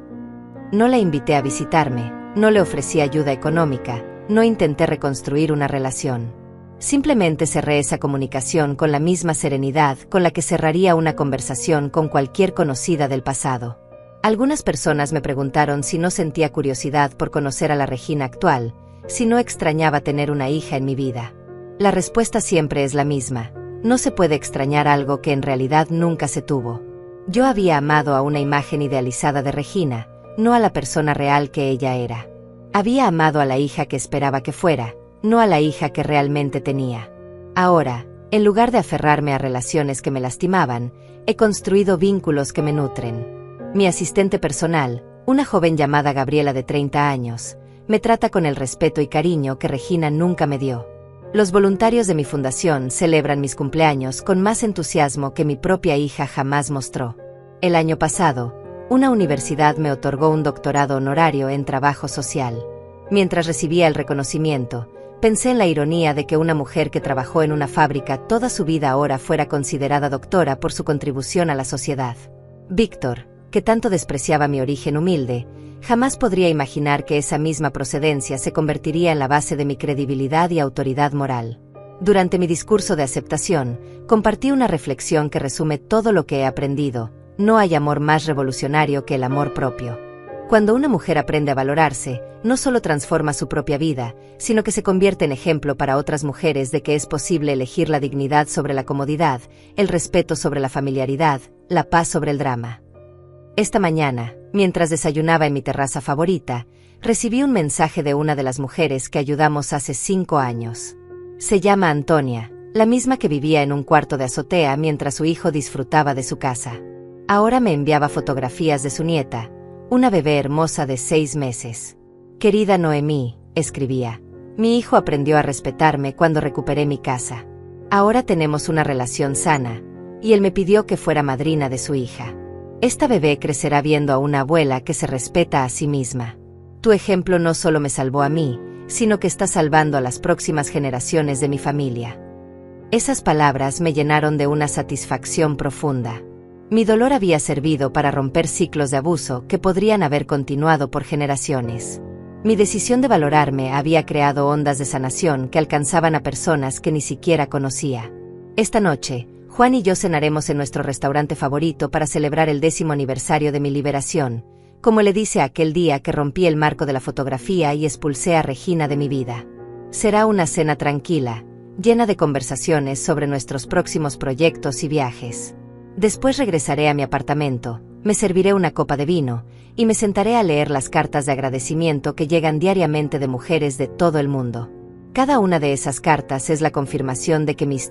No la invité a visitarme, no le ofrecí ayuda económica, no intenté reconstruir una relación. Simplemente cerré esa comunicación con la misma serenidad con la que cerraría una conversación con cualquier conocida del pasado. Algunas personas me preguntaron si no sentía curiosidad por conocer a la Regina actual, si no extrañaba tener una hija en mi vida. La respuesta siempre es la misma: no se puede extrañar algo que en realidad nunca se tuvo. Yo había amado a una imagen idealizada de Regina, no a la persona real que ella era. Había amado a la hija que esperaba que fuera, no a la hija que realmente tenía. Ahora, en lugar de aferrarme a relaciones que me lastimaban, he construido vínculos que me nutren. Mi asistente personal, una joven llamada Gabriela de 30 años, me trata con el respeto y cariño que Regina nunca me dio. Los voluntarios de mi fundación celebran mis cumpleaños con más entusiasmo que mi propia hija jamás mostró. El año pasado, una universidad me otorgó un doctorado honorario en trabajo social. Mientras recibía el reconocimiento, pensé en la ironía de que una mujer que trabajó en una fábrica toda su vida ahora fuera considerada doctora por su contribución a la sociedad. Víctor, que tanto despreciaba mi origen humilde, jamás podría imaginar que esa misma procedencia se convertiría en la base de mi credibilidad y autoridad moral. Durante mi discurso de aceptación, compartí una reflexión que resume todo lo que he aprendido: no hay amor más revolucionario que el amor propio. Cuando una mujer aprende a valorarse, no solo transforma su propia vida, sino que se convierte en ejemplo para otras mujeres de que es posible elegir la dignidad sobre la comodidad, el respeto sobre la familiaridad, la paz sobre el drama. Esta mañana, mientras desayunaba en mi terraza favorita, recibí un mensaje de una de las mujeres que ayudamos hace 5 años. Se llama Antonia, la misma que vivía en un cuarto de azotea mientras su hijo disfrutaba de su casa. Ahora me enviaba fotografías de su nieta, una bebé hermosa de 6 meses. Querida Noemí, escribía, mi hijo aprendió a respetarme cuando recuperé mi casa. Ahora tenemos una relación sana, y él me pidió que fuera madrina de su hija. Esta bebé crecerá viendo a una abuela que se respeta a sí misma. Tu ejemplo no solo me salvó a mí, sino que está salvando a las próximas generaciones de mi familia. Esas palabras me llenaron de una satisfacción profunda. Mi dolor había servido para romper ciclos de abuso que podrían haber continuado por generaciones. Mi decisión de valorarme había creado ondas de sanación que alcanzaban a personas que ni siquiera conocía. Esta noche, Juan y yo cenaremos en nuestro restaurante favorito para celebrar el 10º aniversario de mi liberación, como le dice aquel día que rompí el marco de la fotografía y expulsé a Regina de mi vida. Será una cena tranquila, llena de conversaciones sobre nuestros próximos proyectos y viajes. Después regresaré a mi apartamento, me serviré una copa de vino, y me sentaré a leer las cartas de agradecimiento que llegan diariamente de mujeres de todo el mundo. Cada una de esas cartas es la confirmación de que mi historia